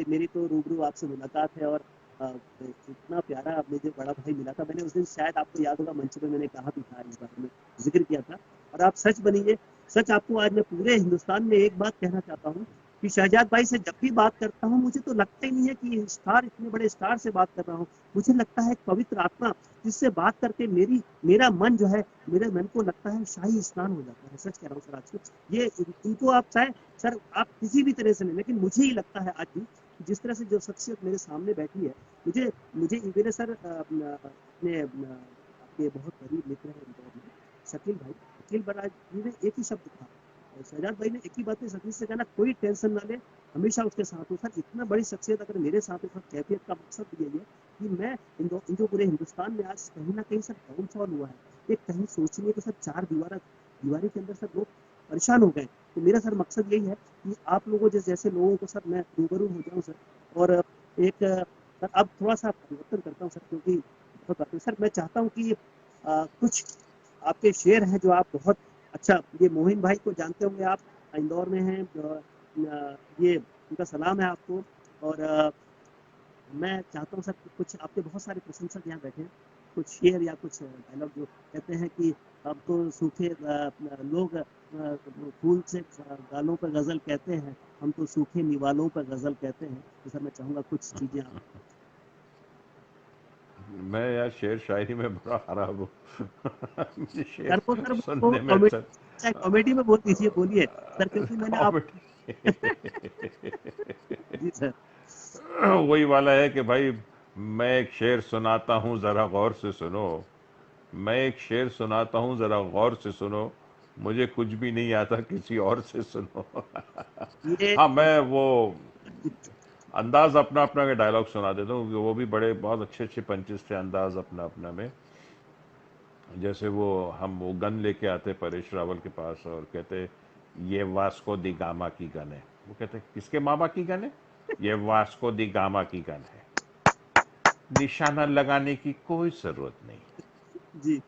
मेरी तो रूबरू आपसे मुलाकात है और इतना प्यारा मुझे बड़ा भाई मिला था। मैंने उस दिन शायद आपको याद होगा मंच पे मैंने कहा भी था, इस बारे में ज़िक्र किया था और आप सच बनिए। सच आपको आज मैं पूरे हिंदुस्तान में एक बात कहना चाहता हूँ कि शहजाद भाई से जब भी बात करता हूँ, मुझे तो लगता ही नहीं है कि स्टार, इतने बड़े स्टार से बात कर रहा हूँ। मुझे लगता है एक पवित्र आत्मा जिससे बात करके मेरा मन जो है, मेरे मन को लगता है शाही स्नान हो जाता है। सच कह रहा हूँ सर, आज को ये इनको आप चाहे सर आप किसी भी तरह से लें, लेकिन मुझे ही लगता है आज भी कि जिस तरह से जो शख्सियत मेरे सामने बैठी है, मुझे मुझे मेरे सर अपने आपके बहुत करीब मित्र हैं इंदौर में, शकील भाई, शकील बराज जी ने एक ही शब्द कहा और शहजाद भाई ने एक ही बात शकील से कहना, कोई टेंशन ना ले, हमेशा उसके साथ हो। सर इतना बड़ी शख्सियत अगर मेरे साथ है, सर कैफियत का मकसद यही है कि मैं जो पूरे हिंदुस्तान में आज कहीं ना कहीं सर डाउनफॉल हुआ है, ये कहीं सोचिए कि सर चार दीवारी के अंदर सर लोग परेशान हो गए। तो मेरा सर मकसद यही है कि आप लोगों जैसे लोगों को सर मैं रूबरू हो जाऊं सर। और एक सर अब थोड़ा सा परिवर्तन करता हूँ सर, क्योंकि बहुत बातें सर मैं चाहता हूँ कि कुछ आपके शेर हैं जो आप बहुत अच्छा, ये मोहिन भाई को जानते होंगे आप, इंदौर में हैं, ये उनका सलाम है आपको। और मैं चाहता हूँ सर कि कुछ आपके बहुत सारे प्रशंसक यहाँ बैठे हैं, कुछ शेर या कुछ डायलॉग जो कहते हैं कि अब तो सूखे लोग फूल से गालों पर गजल कहते हैं, हम तो सूखे निवालों पर गजल कहते हैं। तो सर मैं चाहूंगा कुछ चीजें आप। मैं यार शेर शायरी में बड़ा खराब हूँ। मुझे शेर सर वो सुनने में अच्छा। कॉमेडी कॉमेडी में बोल दीजिए, बोलिए सर, क्योंकि मैंने आप कॉमेडी। जी सर। वही वाला है कि भाई, मैं एक शेर सुनाता हूँ जरा गौर से सुनो। मैं एक शेर सुनाता हूँ जरा गौर से सुनो। मुझे कुछ भी नहीं आता, किसी और से सुनो। ये हाँ, मैं वो अंदाज अपना अपना के डायलॉग सुना देता हूँ, क्योंकि वो भी बड़े बहुत अच्छे अच्छे पंचेस थे, अंदाज अपना अपना में। जैसे वो गन लेके आते परेश रावल के पास और कहते, ये वास्को दी गामा की गन है। वो कहते, किसके मामा की गन है? ये वास्को दी गामा की गन है, निशाना लगाने की कोई जरूरत नहीं, जी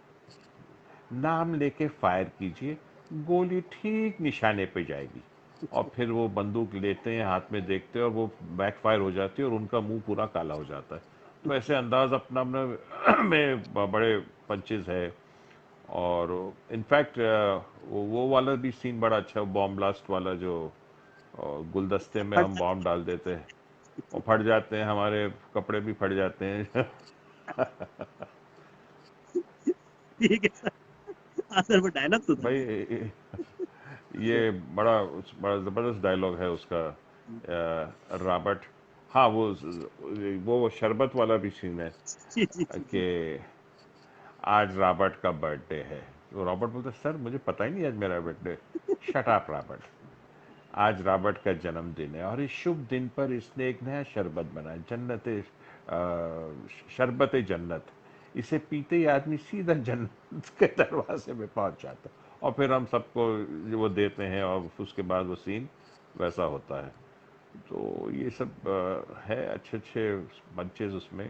नाम लेके फायर कीजिए, गोली ठीक निशाने पे जाएगी। और फिर वो बंदूक लेते हैं, हाथ में देखते हैं, और वो बैकफायर हो जाती है और उनका मुंह पूरा काला हो जाता है। तो ऐसे अंदाज अपना अपना में बड़े पंचेज है। और इनफैक्ट वो वाला भी सीन बड़ा अच्छा, बॉम्ब ब्लास्ट वाला, जो गुलदस्ते में फट हम जाते बॉम्ब डाल देते हैं और फट जाते हैं, हमारे कपड़े भी फट जाते हैं। ठीक है सर। हाँ सर, वो डायलॉग सुनाइए। भाई, जी ये बड़ा जबरदस्त डायलॉग है उसका। रॉबर्ट, हाँ, वो शरबत वाला भी सीन है जी जी जी जी। कि आज रॉबर्ट का बर्थडे है। तो रॉबर्ट बोलता है, सर मुझे पता ही नहीं आज मेरा बर्थडे। शट अप रॉबर्ट, आज रॉबर्ट का जन्मदिन है और इस शुभ दिन पर इसने एक नया शरबत बनाया, शरबत जन्नत। इसे पीते ही आदमी सीधा जन्नत के दरवाजे में पहुंच जाता है। और फिर हम सबको वो देते हैं और उसके बाद वो सीन वैसा होता है। तो ये सब है अच्छे अच्छे बंचेज उसमें।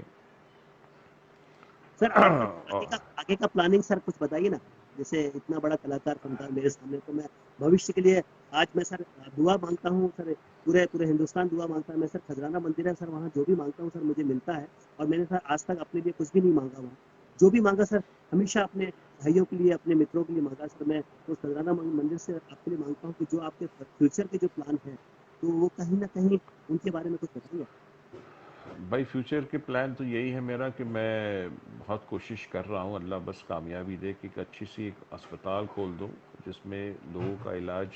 सर आप और आगे का प्लानिंग सर कुछ बताइए ना। जैसे इतना बड़ा कलाकार फनकार मेरे सामने, तो मैं भविष्य के लिए आज मैं सर दुआ मांगता हूँ सर। पूरे पूरे हिंदुस्तान दुआ मांगता है। मैं सर खजराना मंदिर है सर, वहाँ जो भी मांगता हूँ सर मुझे मिलता है। और मैंने सर आज तक अपने लिए कुछ भी नहीं मांगा वहाँ। जो भी मांगा सर, हमेशा अपने भाइयों के लिए, अपने मित्रों के लिए मांगा सर। मैं उस खजराना मंदिर से आपके लिए मांगता हूँ कि जो आपके फ्यूचर के जो प्लान है, तो वो कहीं ना कहीं उनके बारे में कुछ बताइए। भाई, फ्यूचर के प्लान तो यही है मेरा कि मैं बहुत कोशिश कर रहा हूँ, अल्लाह बस कामयाबी दे कि एक अच्छी सी एक अस्पताल खोल दूँ जिसमें लोगों का इलाज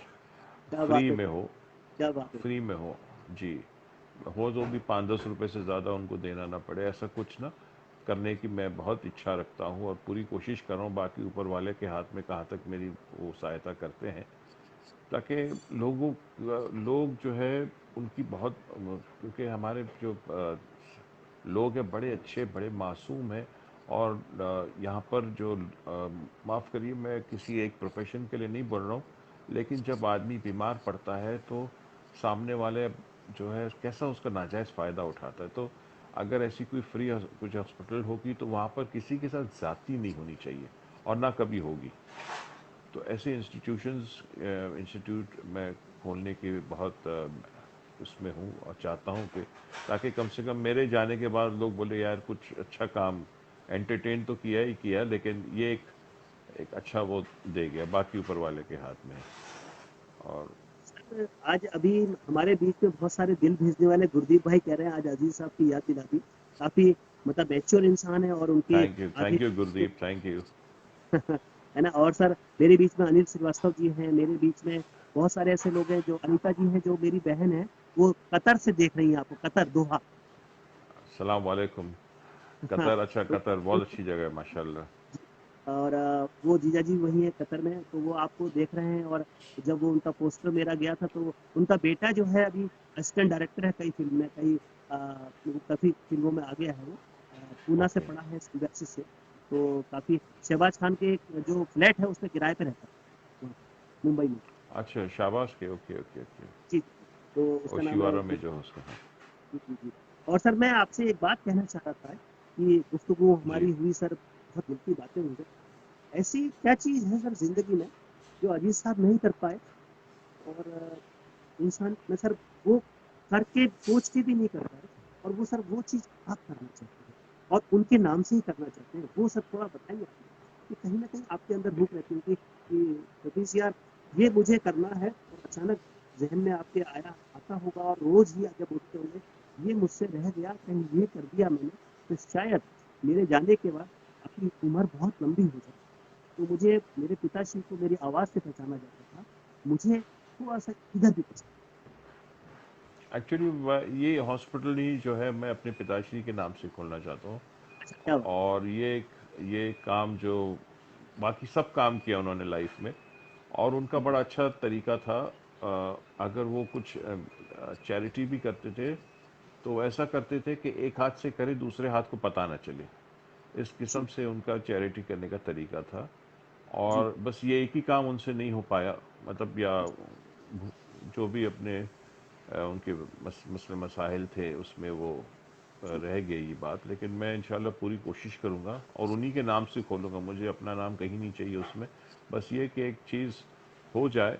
क्या बात फ्री है में सर, हो। क्या बात है। फ्री में हो जी। हो तो भी 5-10 रुपए से ज़्यादा उनको देना ना पड़े, ऐसा कुछ ना करने की मैं बहुत इच्छा रखता हूँ और पूरी कोशिश कर रहा हूँ। बाकी ऊपर वाले के हाथ में कहाँ तक मेरी वो सहायता करते हैं, ताकि लोग जो है उनकी बहुत, क्योंकि हमारे जो लोग हैं बड़े अच्छे, बड़े मासूम हैं। और यहाँ पर जो माफ़ करिए, मैं किसी एक प्रोफेशन के लिए नहीं बोल रहा हूँ, लेकिन जब आदमी बीमार पड़ता है तो सामने वाले जो है कैसा उसका नाजायज़ फ़ायदा उठाता है। तो अगर ऐसी कोई फ्री कुछ हॉस्पिटल होगी तो वहाँ पर किसी के साथ ज़्यादती नहीं होनी चाहिए, और ना कभी होगी। तो ऐसे इंस्टीट्यूट मैं खोलने की बहुत उसमें हूँ और चाहता हूँ कि ताकि कम से कम मेरे जाने के बाद लोग बोले यार कुछ अच्छा काम, एंटरटेन तो किया ही किया, लेकिन ये एक अच्छा वो दे गया, बाकी ऊपर वाले के हाथ में है। और सर आज अभी हमारे बीच में बहुत सारे दिल भेजने वाले गुरदीप भाई कह रहे हैं आज अजीज साहब की याद दिला दी। काफी मतलब मैच्योर इंसान है और उनके आगे thank you Gurdeep, thank you. है ना। और सर मेरे बीच में अनिल श्रीवास्तव जी हैं, मेरे बीच में बहुत सारे ऐसे लोग हैं, जो अनीता जी हैं जो मेरी बहन है, वो कतर से देख रही हैं आपको, कतर दोहा। अस्सलाम वालेकुम। हाँ, कतर, अच्छा, तो कतर बहुत अच्छी जगह है माशाल्लाह। और वो जीजा जी वही है कतर में, तो वो आपको देख रहे हैं। और जब वो उनका पोस्टर मेरा गया था, तो उनका बेटा जो है अभी असिस्टेंट डायरेक्टर है कई फिल्म में, कई वो काफी फिल्मों में आ गया है वो। पूना से ओके, पढ़ा है सिम्बैक्सिस से, तो काफी शहबाज खान के एक जो फ्लैट है उसमें किराए पे रहता है वहाँ पे, मुंबई में। अच्छा, शाबाश के, ओके ओके ओके। जी, तो उसका नाम है ओशिवारा में जो है उसका, हाँ। जी, जी, जी। और सर मैं आपसे एक बात कहना चाह रहा था कि गुफ्तगू जी। हमारी हुई सर, बहुत दिल की बातें हुई सर। ऐसी क्या चीज़ है सर ज़िंदगी में जो अजीज़ साहब नहीं कर पाए, और इंसान में सर वो करके सोच के भी नहीं कर पाए, और वो सर वो चीज़ आप करना चाहते हैं और उनके नाम से ही करना चाहते हैं, वो सर थोड़ा बताएँगे आप? कि कहीं न कहीं आपके अंदर भूख रहती होगी कि सतीश यार ये मुझे करना है, और अचानक ज़हन में आपके आया आता होगा, और रोज़ ही जब उठते होंगे, ये मुझसे रह गया, कहीं ये कर दिया मैंने, तो शायद मेरे जाने के बाद आपकी उम्र बहुत लंबी हो जाए। तो मुझे मेरे पिताश्री को मेरी आवाज़ से पहचाना जाता था, मुझे थोड़ा-सा इधर भी पसंद। एक्चुअली ये हॉस्पिटल ही जो है मैं अपने पिताश्री के नाम से खोलना चाहता हूँ। अच्छा, क्या बात और ये काम जो बाकी सब काम किया उन्होंने लाइफ में, और उनका है। बड़ा अच्छा तरीका था। अगर वो कुछ चैरिटी भी करते थे तो ऐसा करते थे कि एक हाथ से करे दूसरे हाथ को पता ना चले, इस जी, किस्म से उनका चैरिटी करने का तरीका था। जी, और बस ये एक ही काम उनसे नहीं हो पाया, मतलब या जो भी अपने उनके मसले मसाइल थे उसमें वो जी, रह गई ये बात। लेकिन मैं इंशाल्लाह पूरी कोशिश करूँगा और उन्हीं के नाम से खोलूँगा, मुझे अपना नाम कहीं नहीं चाहिए उसमें। बस ये कि एक चीज़ हो जाए,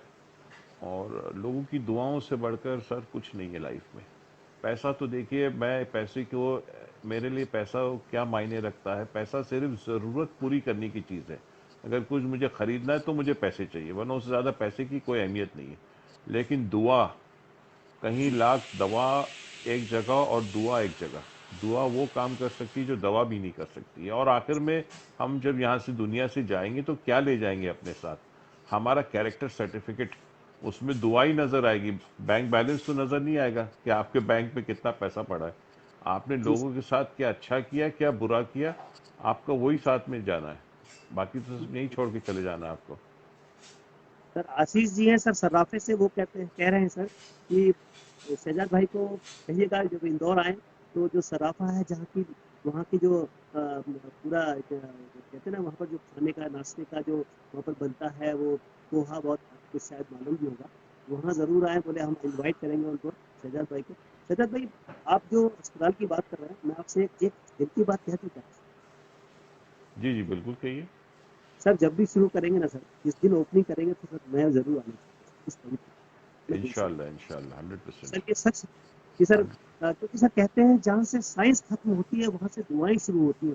और लोगों की दुआओं से बढ़कर सर कुछ नहीं है लाइफ में। पैसा तो देखिए, मैं पैसे को, मेरे लिए पैसा क्या मायने रखता है? पैसा सिर्फ ज़रूरत पूरी करने की चीज़ है। अगर कुछ मुझे ख़रीदना है तो मुझे पैसे चाहिए, वरना उससे ज़्यादा पैसे की कोई अहमियत नहीं है। लेकिन दुआ, कहीं जी, लाख दवा एक जगह और दुआ एक जगह। दुआ वो काम कर सकती है जो दवा भी नहीं कर सकती है। और आखिर में हम जब यहाँ से दुनिया से जाएंगे तो क्या ले जाएंगे अपने साथ? हमारा कैरेक्टर सर्टिफिकेट, उसमें दुआ ही नजर आएगी। बैंक बैलेंस तो नजर नहीं आएगा कि आपके बैंक में कितना पैसा पड़ा है। आपने जी। लोगों के साथ क्या अच्छा किया, क्या बुरा किया, आपका वही साथ में जाना है। बाकी तो सब यहीं छोड़ के चले जाना है आपको। सर आशीष जी हैं सर सर्राफे से, वो कह रहे हैं सर कि शहजाद भाई को कहिएगा जब इंदौर आए, तो जो सराफा है जहाँ की, वहाँ की जो पूरा कहते हैं ना, वहाँ पर जो खाने का नाश्ते का जो वहाँ पर बनता है, वो पोहा, बहुत आपको शायद मालूम भी होगा। वहाँ जरूर आए, बोले हम इनवाइट करेंगे उनको, शहजाद भाई को। शहजाद भाई, आप जो अस्पताल की बात कर रहे हैं, मैं आपसे एक दिल की बात कह दूँ? जी जी, बिल्कुल कहिए। सर जब भी शुरू करेंगे ना सर, जिस दिन ओपनिंग करेंगे, तो सर मैं जरूर आना चाहूंगा सर, इस पवित्र अपने दिल से। इंशाल्लाह इंशाल्लाह, सर 100%। ये सच है कि सर, क्योंकि सर कहते हैं जहाँ से साइंस खत्म होती है, वहां से दुआएं शुरू होती है।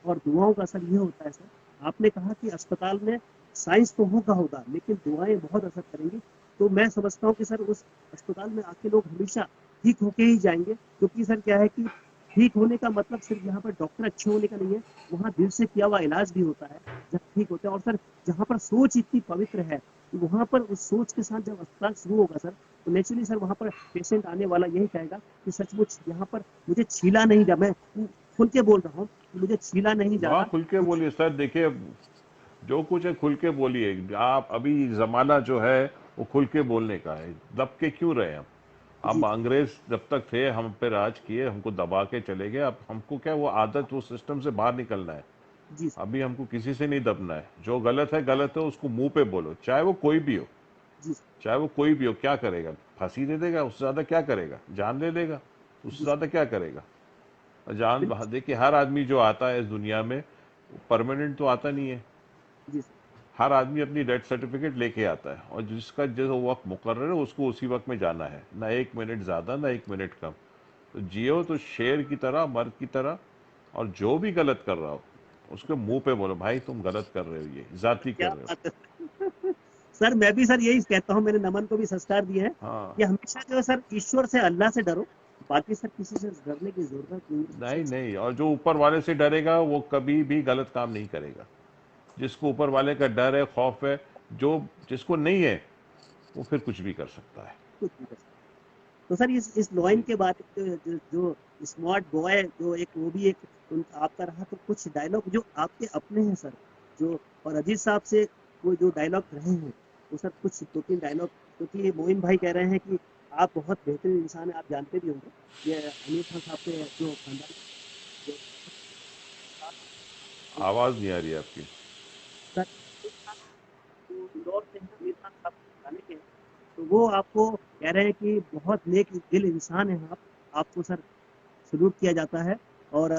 और दुआओं का असर ये होता है सर, आपने कहा कि अस्पताल में साइंस तो होगा होगा, लेकिन दुआएं बहुत असर करेंगी। तो मैं समझता हूँ कि सर उस अस्पताल में आके लोग हमेशा ठीक होके ही जाएंगे, क्योंकि सर क्या है कि ठीक होने का मतलब सिर्फ यहाँ पर डॉक्टर अच्छे होने का नहीं है, वहाँ दिल से किया हुआ इलाज भी होता है जब ठीक होते हैं। और सर जहाँ पर सोच इतनी पवित्र है, वहाँ पर उस सोच के साथ जब अस्पताल शुरू होगा सर, तो नेचुरली सर वहाँ पर पेशेंट आने वाला यही कहेगा कि सचमुच यहाँ पर मुझे छीला नहीं जा, मैं खुल के बोल रहा हूँ, मुझे छीला नहीं जा हाँ, रहा खुल के कुछ। बोलिए सर, देखिए जो कुछ है खुल के बोलिए। आप अभी जमाना जो है वो खुल के बोलने का है, दब के क्यों रहे हम? जी, अब अंग्रेज जब तक थे हम पे राज किए, हमको दबा के चले गए। अब हमको क्या, वो आदत, वो सिस्टम से बाहर निकलना है। जी सर, अभी हमको किसी से नहीं दबना है। जो गलत है उसको मुंह पे बोलो, चाहे वो कोई भी हो। जी सर, चाहे वो कोई भी हो, क्या करेगा? फांसी दे देगा, उससे ज्यादा क्या करेगा? जान दे देगा, उससे जी सर, ज्यादा क्या करेगा? जान, बिल्कुल, देखिए हर आदमी जो आता है इस दुनिया में परमानेंट तो आता नहीं है। जी सर, हर आदमी अपनी डेथ सर्टिफिकेट लेके आता है, और जिसका जो वक्त मुकर्रर है उसको उसी वक्त में जाना है, ना 1 मिनट ज़्यादा ना 1 मिनट कम। तो जियो तो शेर की तरह, मर्द की तरह, और जो भी गलत कर रहा हो उसके मुंह पे बोलो भाई तुम गलत कर रहे हो, ये जाती क्या कर रहे हो। बात है। सर मैं भी सर यही कहता हूँ, मैंने नमन को भी संस्कार दिए हैं हाँ। कि हमेशा जो है सर ईश्वर से, अल्लाह से डरो, बाकी सर किसी से डरने की जरूरत नहीं है नहीं सर। नहीं, और जो ऊपर वाले से डरेगा वो कभी भी गलत काम नहीं करेगा। जिसको ऊपर वाले का डर है, खौफ है, जो जिसको नहीं है वो फिर कुछ भी कर सकता है। कुछ भी कर सकते हैं। तो सर इस लॉइन जी। के बारे में जो स्मार्ट बॉय जो एक वो भी एक आपका रहा, तो कुछ डायलॉग जो आपके अपने हैं सर, जो और अजीत साहब से वो जो डायलॉग रहे हैं, वो सर कुछ 2-3 डायलॉग, क्योंकि मोइन भाई कह रहे हैं कि आप बहुत बेहतरीन इंसान है, आप जानते भी होंगे ये आमिर खान साहब के जो खानदान जो आवाज़ नहीं आ रही है आपकी। सर जो इंदौर से हैं, आमिर खान साहब गाने के हैं, तो वो आपको कह रहे हैं कि बहुत नेक दिल इंसान है आप, आपको सर सलूट किया जाता है। और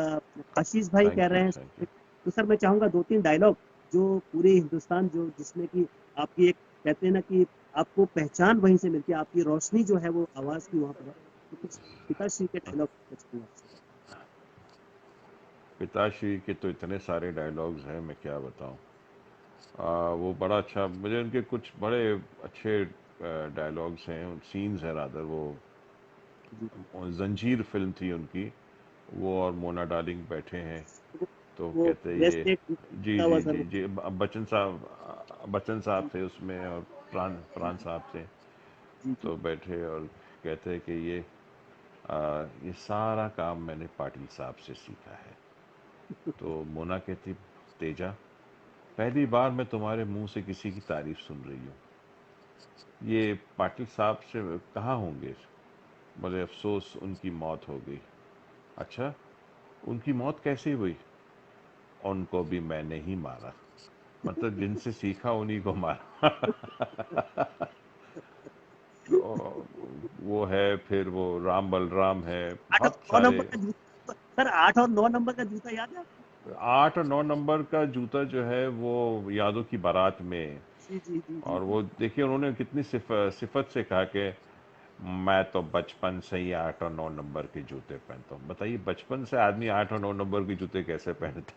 आशीष भाई कह थैंक यू, रहे हैं, थैंक यू। तो सर मैं चाहूंगा 2-3 डायलॉग जो पूरे हिंदुस्तान जो जिसमें कि आपकी एक कहते हैं ना कि आपको पहचान वहीं से मिलती है, आपकी रोशनी जो है वो आवाज की वहां पर है, तो कुछ पिताश्री के डायलॉग चाहूंगा आपसे। पिताश्री के तो इतने सारे डायलॉग्स हैं, मैं क्या बताऊं। वो बड़ा अच्छा, मुझे उनके कुछ बड़े अच्छे डायलॉग्स हैं, सीन्स हैं रादर। वो जी। जंजीर फिल्म थी उनकी, वो और मोना डार्लिंग बैठे हैं, तो तो वो कहते ये। ब्रेसलेट जी टूटा हुआ जी सर जी वो। जी, बच्चन साहब थे उसमें, और प्राण प्राण साहब थे। जी जी। तो बैठे और कहते हैं कि ये सारा काम मैंने पाटिल साहब से सीखा है। तो मोना कहती, तेजा, पहली बार मैं तुम्हारे मुंह से किसी की तारीफ सुन रही हूँ। ये पाटिल साहब से कहाँ होंगे? बड़े अफसोस उनकी मौत हो गई। अच्छा, उनकी मौत कैसे हुई? उनको भी मैंने ही मारा। मतलब जिनसे सीखा उन्हीं को मारा। तो वो है, फिर वो राम बलराम है, आठ और बहुत नौ नंबर सारे। का जूता सर, 8 और 9 नंबर का जूता याद है आपको? 8 और 9 नंबर का जूता जो है वो यादों की बारात में। जी जी जी जी और जी। वो देखिए उन्होंने कितनी सिफत से कहा कि मैं तो बचपन से ही 8 और 9 नंबर के जूते पहनता हूँ। बताइए, बचपन से आदमी 8 और 9 नंबर के जूते कैसे पहनता है?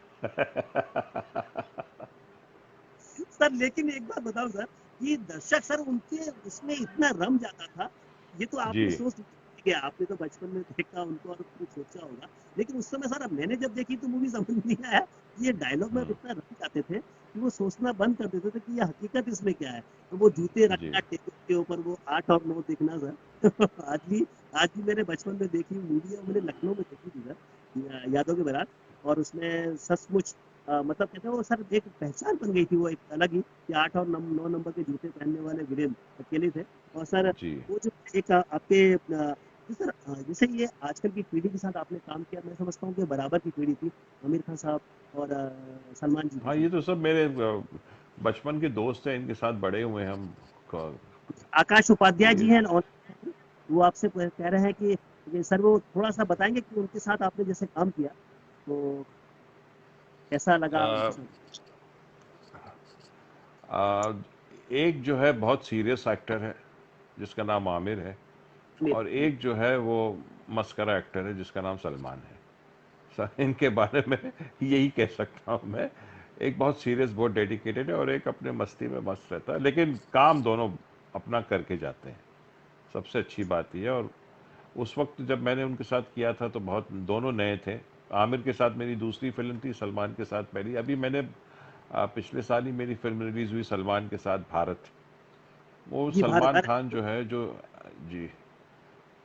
सर लेकिन एक बात बताओ सर, कि दर्शक सर उनके उसमें इतना रम जाता था, ये तो जी आपने सोच लिया, आपने तो बचपन में देखा उनको और कुछ सोचा होगा, लेकिन उस समय सर अब मैंने जब देखी तो मूवी समझ नहीं आया कि ये डायलॉग में अब इतना रम जाते थे कि वो सोचना बंद कर देते थे कि ये हकीकत इसमें क्या है। तो वो जूते जी रखना टेबल के ऊपर, वो 8 और 9 दिखना सर। आज भी मैंने बचपन में देखी मूवी है, मैंने लखनऊ में देखी थी सर, यादों के बारात। और उसमें सचमुच मतलब कहते हैं वो सर एक पहचान बन गई थी, वो एक अलग ही कि 8 और 9 नंबर के जूते पहनने वाले वीरेंद्र अकेले थे। और सर जी। वो जो एक आपके जी सर, जैसे ये आजकल की पीढ़ी के साथ आपने काम किया, मैं समझता हूँ कि बराबर की पीढ़ी थी आमिर खान साहब और सलमान जी के हाँ, साथ। ये तो सब मेरे बचपन के दोस्त हैं, इनके साथ बड़े हुए हैं हम। क- आकाश उपाध्याय जी ये हैं और वो आपसे कह रहे हैं कि सर वो थोड़ा सा बताएंगे कि उनके साथ आपने जैसे काम किया तो कैसा लगा उनके अ, साथ। अ, एक जो है बहुत सीरियस एक्टर है जिसका नाम आमिर है, आमिर और जी। एक जो है वो मस्करा एक्टर है जिसका नाम सलमान है। सर इनके बारे में यही कह सकता हूँ मैं। एक बहुत सीरियस, बहुत डेडिकेटेड है, और एक अपने मस्ती में मस्त रहता है, लेकिन काम दोनों अपना करके जाते हैं। सबसे अच्छी बात यह है। और उस वक्त जब मैंने उनके साथ किया था तो बहुत दोनों नए थे। आमिर के साथ मेरी दूसरी फिल्म थी, सलमान के साथ पहली। अभी मैंने पिछले साल ही मेरी फिल्म रिलीज हुई सलमान के साथ, भारत। वो जी भारत, सलमान अरे खान जो है जो, जी,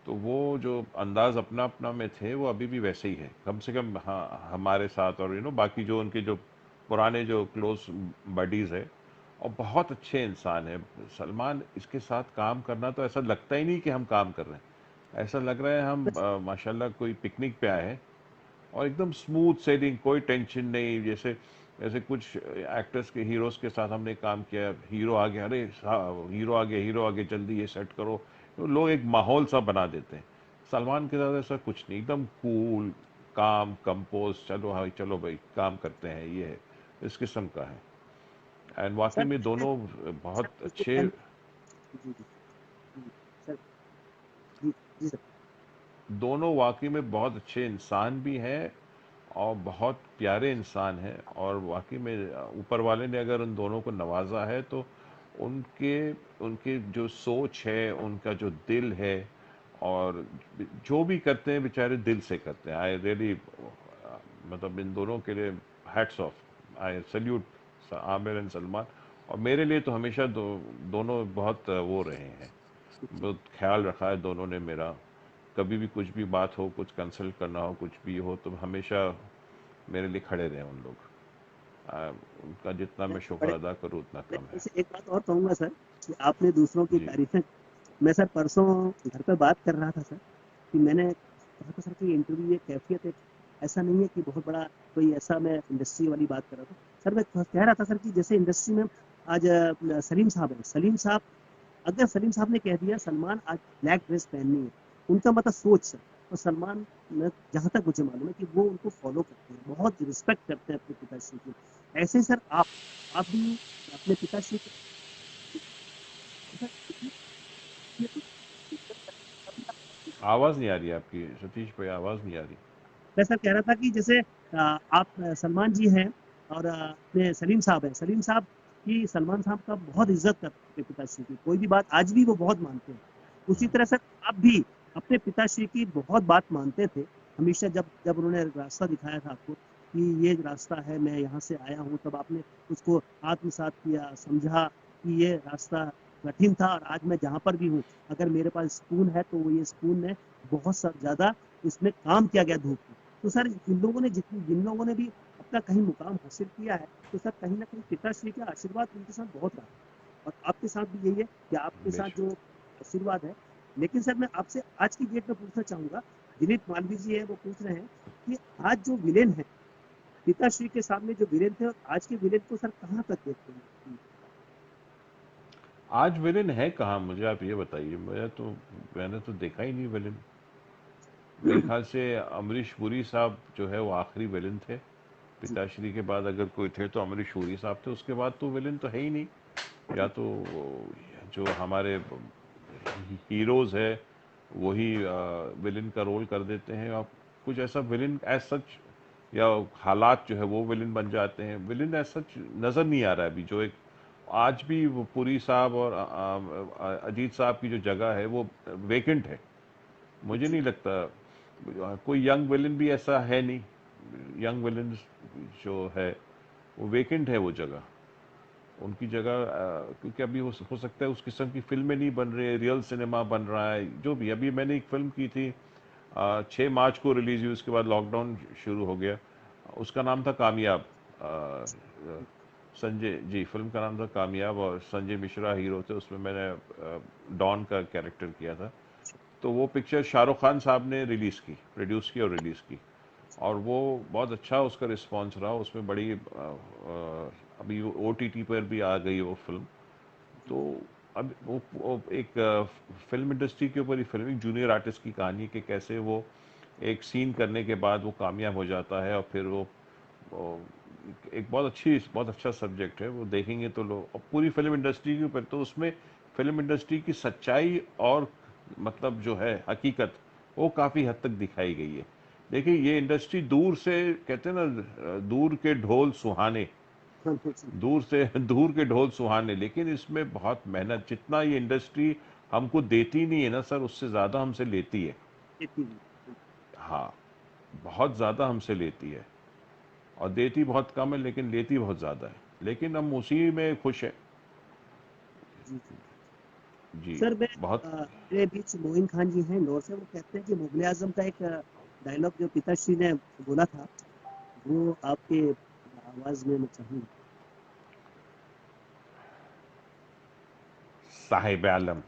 तो वो जो अंदाज अपना अपना में थे वो अभी भी वैसे ही है, कम से कम हाँ हमारे साथ। और बाकी जो उनके जो पुराने जो क्लोज बडीज़ है, और बहुत अच्छे इंसान है सलमान। इसके साथ काम करना तो ऐसा लगता ही नहीं कि हम काम कर रहे हैं, ऐसा लग रहा है हम माशाल्लाह कोई पिकनिक पे आए हैं। और एकदम स्मूथ सेलिंग, कोई टेंशन नहीं। जैसे जैसे कुछ एक्टर्स के, हीरोज़ के साथ हमने काम किया, हीरो आ गया, अरे हीरो आ गया, जल्दी ये सेट करो। तो लोग एक माहौल सा बना देते हैं। सलमान के साथ ऐसा कुछ नहीं, एकदम कूल, काम, कंपोज, चलो भाई चलो भाई काम करते हैं, ये है, इस किस्म का है। एंड वाकई सर में मैं दोनों सर बहुत बिल्कुल अच्छे, जी जी जी सर जी जी सर दोनों वाकई में बहुत अच्छे इंसान भी हैं और बहुत प्यारे इंसान हैं। और वाकई में ऊपर वाले ने अगर उन दोनों को नवाजा है तो उनके उनके जो सोच है, उनका जो दिल है, और जो भी करते हैं बेचारे दिल से करते हैं। आई रियली, मतलब इन दोनों के लिए hats off, I salute Aamir and Salman. और मेरे लिए तो हमेशा दोनों बहुत वो रहे हैं, बहुत ख्याल रखा है दोनों ने मेरा। कभी भी कुछ भी बात हो, कुछ कंसल्ट करना हो, कुछ भी हो, तो हमेशा मेरे लिए खड़े रहे उन लोग। आ, उनका जितना मैं मैं शुक्र बड़े अदा करूँ उतना मैं कम है। वैसे एक बात और कहूंगा सर कि आपने दूसरों की जी तारीफें मैं सर परसों घर पे बात कर रहा था सर कि मैंने कहा था सर कि इंटरव्यू ये कैफियत है ऐसा नहीं है कि बहुत बड़ा कोई ऐसा मैं इंडस्ट्री वाली बात कर रहा था सर मैं कह रहा था सर कि जैसे इंडस्ट्री में आज सलीम साहब है सलीम साहब अगर सलीम साहब ने कह दिया सलमान आज ब्लैक ड्रेस पहननी है उनका मतलब सोच सर और सलमान मैं जहां तक मुझे मालूम है कि वो उनको फॉलो करते हैं बहुत रिस्पेक्ट करते हैं अपने पिताश्री की ऐसे ही सर आप भी अपने पिताश्री को सर, ये तो आवाज़ नहीं आ रही आपकी सतीश भाई, आवाज़ नहीं आ रही। मैं सर कह रहा था कि जैसे आप सलमान जी हैं और अपने सलीम साहब हैं सलीम साहब की सलमान साहब का बहुत इज्जत करते हैं अपने पिताश्री की कोई भी बात आज भी वो बहुत मानते हैं उसी तरह सर आप भी अपने पिताश्री की बहुत बात मानते थे हमेशा जब जब उन्होंने रास्ता दिखाया था आपको कि ये रास्ता है मैं यहाँ से आया हूँ तब आपने उसको आत्मसात किया समझा कि ये रास्ता कठिन था और आज मैं जहाँ पर भी हूँ अगर मेरे पास स्पून है तो वो ये स्पून है बहुत ज्यादा इसमें काम किया गया धूप में तो सर इन लोगों ने जिन लोगों ने भी अपना कहीं मुकाम हासिल किया है तो सर कहीं ना कहीं पिताश्री का आशीर्वाद उनके साथ बहुत रहा और आपके साथ भी यही है कि आपके साथ बेशक। जो आशीर्वाद है लेकिन सर मैं आपसे आज की डेट में पूछना चाहूंगा दिलीप मालवी जी है वो पूछ रहे हैं कि आज जो विलेन है पिताश्री के सामने जो विलेन थे और आज के विलेन को सर कहाँ तक देखते हैं आज विलेन है कहाँ, मुझे आप ये बताइए। मैंने तो देखा ही नहीं विलेन। मेरे ख्याल से अमरीश पुरी साहब जो है वो आखिरी विलेन थे। जी पिताश्री के बाद अगर कोई थे तो अमरीश पुरी साहब थे, उसके बाद तो विलेन तो है ही नहीं। या तो जो हमारे हीरोज है वही विलेन का रोल कर देते हैं, और कुछ ऐसा विलेन एज सच, या हालात जो है वो विलेन बन जाते हैं। विलेन एज सच नज़र नहीं आ रहा है अभी। जो एक आज भी वो पुरी साहब और अजीत साहब की जो जगह है वो वेकेंट है। मुझे जी नहीं लगता कोई यंग विलेन भी ऐसा है नहीं। यंग विलेन जो है वो वेकेंट है वो जगह, उनकी जगह। क्योंकि अभी हो सकता है उस किस्म की फिल्में नहीं बन रही है, रियल सिनेमा बन रहा है जो भी। अभी मैंने एक फिल्म की थी, 6 मार्च को रिलीज हुई, उसके बाद लॉकडाउन शुरू हो गया। उसका नाम था कामयाब। संजय जी, फिल्म का नाम था कामयाब, और संजय मिश्रा हीरो थे उसमें। मैंने डॉन का कैरेक्टर किया था। तो वो पिक्चर शाहरुख खान साहब ने रिलीज़ की, प्रोड्यूस की और रिलीज़ की। और वो बहुत अच्छा उसका रिस्पांस रहा। उसमें बड़ी अभी ओटीटी पर भी आ गई वो फिल्म। तो अब वो एक फिल्म इंडस्ट्री के ऊपर ही फिल्म, एक जूनियर आर्टिस्ट की कहानी है कि कैसे वो एक सीन करने के बाद वो कामयाब हो जाता है, और फिर वो एक बहुत अच्छा सब्जेक्ट है। वो देखेंगे तो लोग, और पूरी फिल्म इंडस्ट्री के ऊपर, तो उसमें फिल्म इंडस्ट्री की सच्चाई और मतलब जो है हकीकत, वो काफ़ी हद तक दिखाई गई है। देखिए ये इंडस्ट्री दूर से, कहते हैं ना, दूर के ढोल सुहाने, हाँ हाँ जी दूर से दूर के ढोल सुहाने, लेकिन इसमें बहुत मेहनत। जितना ये इंडस्ट्री हमको देती नहीं है ना सर, उससे ज़्यादा हमसे लेती है। देखती हूँ हाँ, बहुत ज़्यादा हमसे लेती है। और देती बहुत कम है लेकिन लेती बहुत ज़्यादा है। लेकिन हम उसी में खुश हैं। जी जी जी। सर मैं बहुत। मेरे बीच मोइन खान जी हैं इंदौर से वो कहते हैं कि मुगले आजम का एक डायलॉग जो पिताश्री ने बोला था वो आपके आवाज में मैं चाहूंगा साहिब आलम,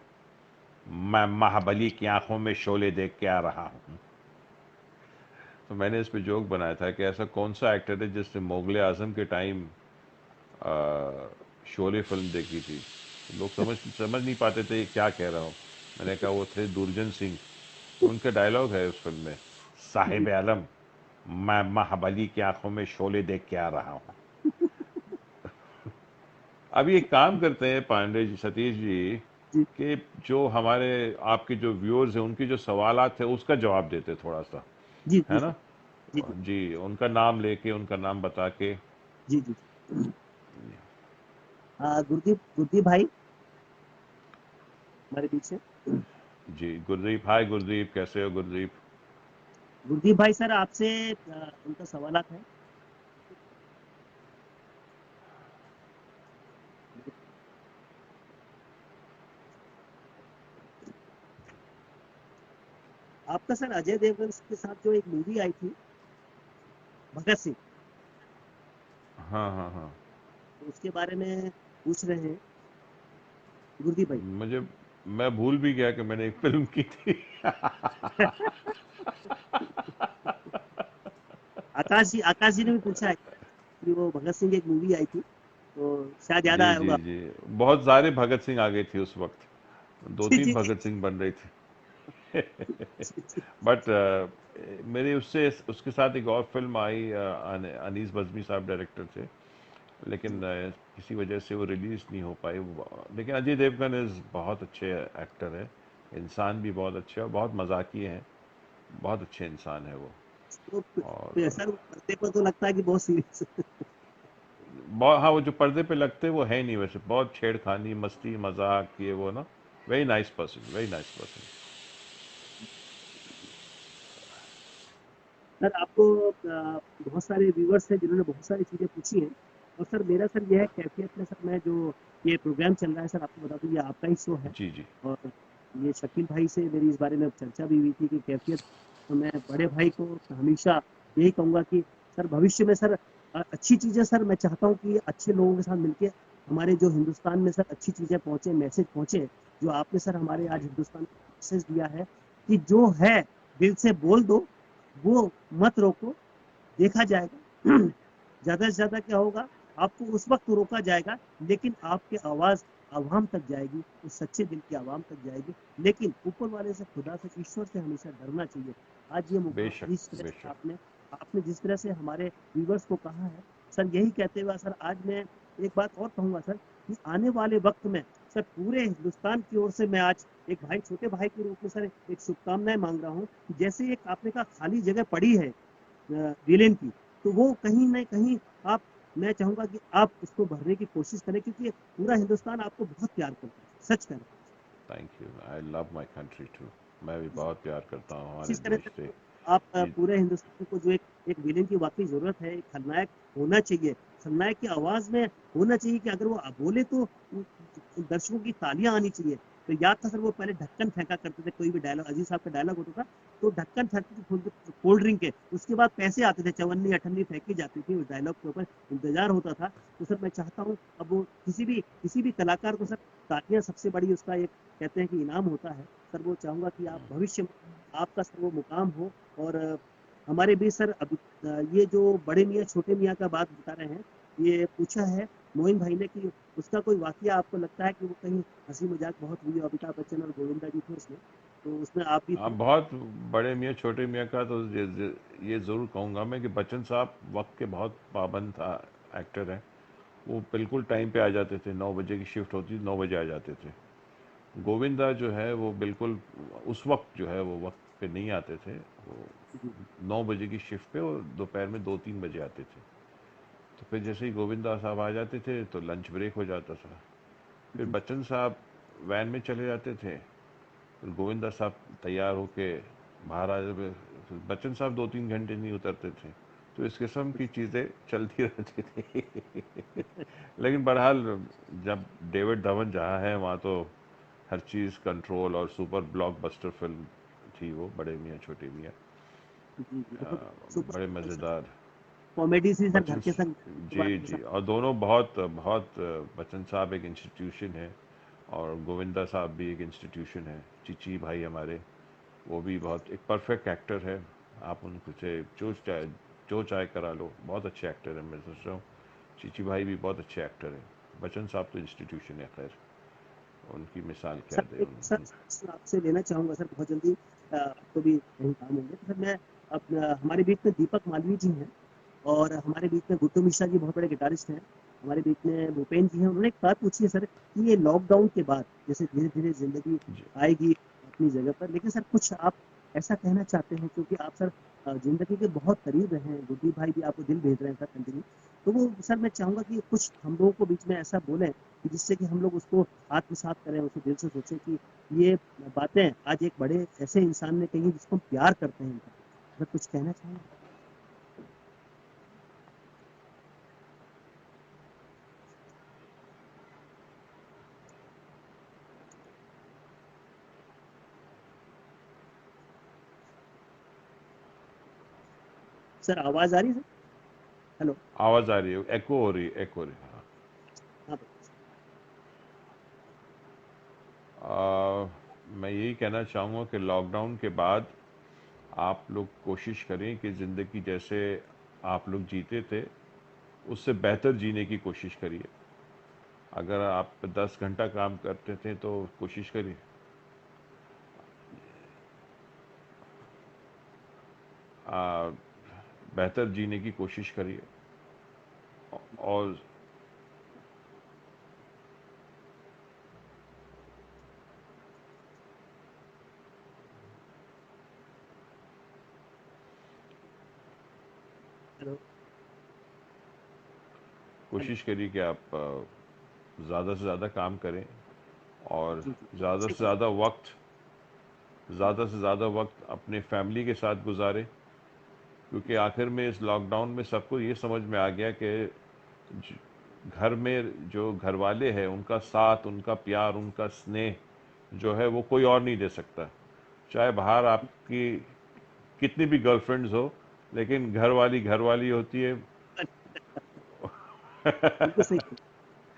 मैं महाबली की आंखों में शोले देख के आ रहा हूँ। तो मैंने इस पे जोक बनाया था कि ऐसा कौन सा एक्टर है जिसने मुगले आजम के टाइम शोले फिल्म देखी थी। लोग समझ नहीं पाते थे ये क्या कह रहा हूँ। मैंने कहा वो थे दुर्जन सिंह। उनका डायलॉग है उस फिल्म में, जी साहिब आलम, मैं महाबली की आंखों में शोले देख के आ रहा हूँ। अभी एक काम करते हैं पांडे जी, सतीश जी, जी कि जो हमारे आपके जो व्यूअर्स हैं उनकी जो सवालात है उसका जवाब देते थोड़ा सा, जी जी है सर। ना? जी जी जी, उनका नाम लेके, उनका नाम बता के। जी जी। गुरदीप गुरदीप भाई हमारे बीच है। जी, गुरदीप, हाय गुरदीप, कैसे हो गुरदीप? गुरदीप भाई सर आपसे उनका सवालात है। आपका सर अजय देवगन के साथ जो एक मूवी आई थी भगत सिंह, हाँ हाँ हाँ। तो उसके बारे में पूछ रहे हैं गुरदीप भाई। मुझे, मैं भूल भी गया कि मैंने एक फिल्म की थी। आकाश जी ने भी पूछा है कि वो भगत सिंह की एक मूवी आई थी, तो शायद याद जी आया जी होगा। जी, बहुत सारे भगत सिंह आ गए थे उस वक्त, दो जी तीन जी जी भगत सिंह बन रही थी। जी जी। बट मेरी उससे उसके साथ एक और फिल्म आई, अनीस बज्मी साहब डायरेक्टर थे, लेकिन किसी वजह से वो रिलीज नहीं हो पाई। लेकिन अजय देवगन इज बहुत अच्छे एक्टर है, इंसान भी बहुत अच्छे और बहुत मजाकी हैं, बहुत अच्छे इंसान है वो। तो और सर पर्दे पर तो लगता है कि बहुत सीरियस। बहुत, हाँ, वो जो पर्दे पे लगते हैं वो है नहीं वैसे, बहुत छेड़खानी मस्ती मजाक ये वो ना, very nice person, very nice person. Sir आपको बहुत सारे व्यूवर्स हैं जिन्होंने बहुत सारी चीजें पूछी हैं, और सर मेरा सर यह है कैफियत में, सर मैं जो ये प्रोग्राम चल रहा है सर आपको बता दूं ये आपका ही शो है। जी जी। और ये शकील भाई से मेरी इस बारे में चर्चा भी हुई थी कि कैफियत, तो मैं बड़े भाई को हमेशा यही कहूंगा कि सर भविष्य में सर अच्छी चीजें सर मैं चाहता हूँ कि अच्छे लोगों के साथ मिलके हमारे जो हिंदुस्तान में सर अच्छी चीजें पहुंचे, मैसेज पहुंचे, जो आपने सर हमारे आज जी, हिंदुस्तान को मैसेज दिया है कि जो है दिल से बोल दो, वो मत रोको, देखा जाएगा। ज्यादा से ज्यादा क्या होगा, आपको उस वक्त रोका जाएगा, लेकिन आपकी आवाज आवाम तक जाएगी, उस सच्चे दिल की आवाम तक जाएगी। लेकिन ऊपर वाले से, खुदा से, ईश्वर से हमेशा डरना चाहिए। आज ये मुकाम बेशक जिस तरह से बेशक। आपने आपने जिस तरह से हमारे व्यूवर्स को कहा है सर, यही कहते हुए सर आज मैं एक बात और कहूंगा सर कि आने वाले वक्त में सर पूरे हिंदुस्तान की ओर से मैं आज एक भाई, छोटे भाई के रूप में सर एक शुभकामनाएं मांग रहा हूँ कि जैसे एक आपने कहा खाली जगह पड़ी है विलेन की, तो वो कहीं ना कहीं आप, मैं चाहूंगा कि आप उसको भरने की कोशिश करें, क्योंकि पूरा हिंदुस्तान आपको बहुत प्यार करता है, सच करें। Thank you, I love my country too. मैं भी बहुत प्यार करता हूँ हमारे कोशिश करें देश सर से। तो आप जी, पूरे हिंदुस्तान को जो एक विलेन की वाकई जरूरत है, एक खलनायक होना चाहिए, खलनायक की आवाज में होना चाहिए कि अगर वो बोले तो दर्शकों की तालियां आनी चाहिए। तो याद था सर वो पहले ढक्कन फेंका करते थे, कोई भी डायलॉग अजीज साहब का डायलॉग होता था तो ढक्कन फेंकते थे कोल्ड ड्रिंक के, उसके बाद पैसे आते थे, चवन्नी अठन्नी फेंकी जाती थी, उस डायलॉग के ऊपर इंतजार होता था। तो सर मैं चाहता हूँ अब वो किसी भी कलाकार को सर तालियां सबसे बड़ी उसका एक कहते हैं कि इनाम होता है। सर वो चाहूंगा कि आप भविष्य में आपका सर वो मुकाम हो। और हमारे बीच सर अभी ये जो बड़े मियाँ छोटे मियाँ का बात बता रहे हैं, ये पूछा है मोइन भाई ने कि उसका कोई वाकया आपको लगता है कि वो कहीं हंसी मजाक बहुत हुई हो, अमिताभ बच्चन और गोविंदा जी थे उसमें, तो उसमें आप भी हाँ, थे। बहुत बड़े मियाँ छोटे मियाँ का तो ये ज़रूर कहूँगा मैं कि बच्चन साहब वक्त के बहुत पाबंद था एक्टर हैं। वो बिल्कुल टाइम पे आ जाते थे, 9 बजे की शिफ्ट होती थी, 9 बजे आ जाते थे। गोविंदा जो है वो बिल्कुल उस वक्त जो है वो वक्त पे नहीं आते थे, वो जी 9 बजे की शिफ्ट पे और दोपहर में 2-3 बजे आते थे। तो फिर जैसे ही गोविंदा साहब आ जाते थे तो लंच ब्रेक हो जाता था। फिर जी बच्चन साहब वैन में चले जाते थे, फिर गोविंदा साहब तैयार होके बाहर आ जाते। फिर बच्चन साहब 2-3 घंटे नहीं उतरते थे। तो इस किस्म की चीज़ें चलती रहती थी। लेकिन बहरहाल, जब डेविड धवन जहाँ है वहाँ तो हर चीज़ कंट्रोल, और सुपर ब्लॉकबस्टर फिल्म थी वो, बड़े मियाँ छोटे मियाँ। जी जी, बहुत सुपर बड़े सुपर सर। मज़ेदार। कॉमेडी से सर घर बच्चन, के संग के जी बारे में जी, सर। और दोनों बहुत बहुत, बच्चन साहब एक इंस्टीट्यूशन है और गोविंदा साहब भी एक इंस्टीट्यूशन है। चिची भाई हमारे, वो भी बहुत एक परफेक्ट एक्टर है। आप उनको से जो चाहे करा लो, बहुत अच्छे एक्टर हैं। मैं सोच रहा हूँ चिची भाई भी बहुत अच्छे एक्टर हैं। बच्चन साहब तो इंस्टीट्यूशन है, खैर उनकी मिसाल क्या सर दे एक सर सर आपसे लेना चाहूंगा सर बहुत जल्दी, आपको भी कहीं काम होंगे तो सर मैं हमारे बीच में दीपक मालवीय जी हैं, और हमारे बीच में गुड्डू मिश्रा जी बहुत बड़े गिटारिस्ट हैं, हमारे बीच में भूपेन जी हैं, उन्होंने एक बात पूछी है सर कि ये लॉकडाउन के बाद जैसे धीरे-धीरे ज़िंदगी जी आएगी अपनी जगह पर, लेकिन सर कुछ आप ऐसा कहना चाहते हैं क्योंकि आप सर ज़िंदगी के बहुत करीब रहे हैं, गुड्डी भाई भी आपको दिल भेज रहे हैं सर कंटिन्यू। तो वो सर मैं चाहूँगा कि कुछ हम लोगों को बीच में ऐसा बोलें कि जिससे कि हम लोग उसको आत्मसात करें, उसे दिल से सोचें कि ये बातें आज एक बड़े ऐसे इंसान ने कही जिसको हम प्यार करते हैं। अगर कुछ कहना चाहेंगे? सर आवाज़ आ रही है सर? हेलो? आवाज़ आ रही है, एको हो रही है, एको हो रही है। हाँ। हाँ, बताइए। मैं यही कहना चाहूँगा कि लॉकडाउन के बाद आप लोग कोशिश करें कि ज़िंदगी जैसे आप लोग जीते थे उससे बेहतर जीने की कोशिश करिए। अगर आप 10 घंटा काम करते थे तो कोशिश करिए आ, बेहतर जीने की कोशिश करिए। और हेलो? हेलो? कोशिश करिए कि आप ज़्यादा से ज़्यादा काम करें और जी, जी। ज़्यादा सही से कहा। ज़्यादा वक्त ज़्यादा से ज़्यादा वक्त अपने फैमिली के साथ गुजारें, क्योंकि आखिर में इस लॉकडाउन में सबको ये समझ में आ गया कि घर में जो घर वाले हैं उनका साथ, उनका प्यार, उनका स्नेह जो है वो कोई और नहीं दे सकता। चाहे बाहर आपकी कितनी भी गर्लफ्रेंड्स हो, लेकिन घर वाली होती है। बिल्कुल सही कहा,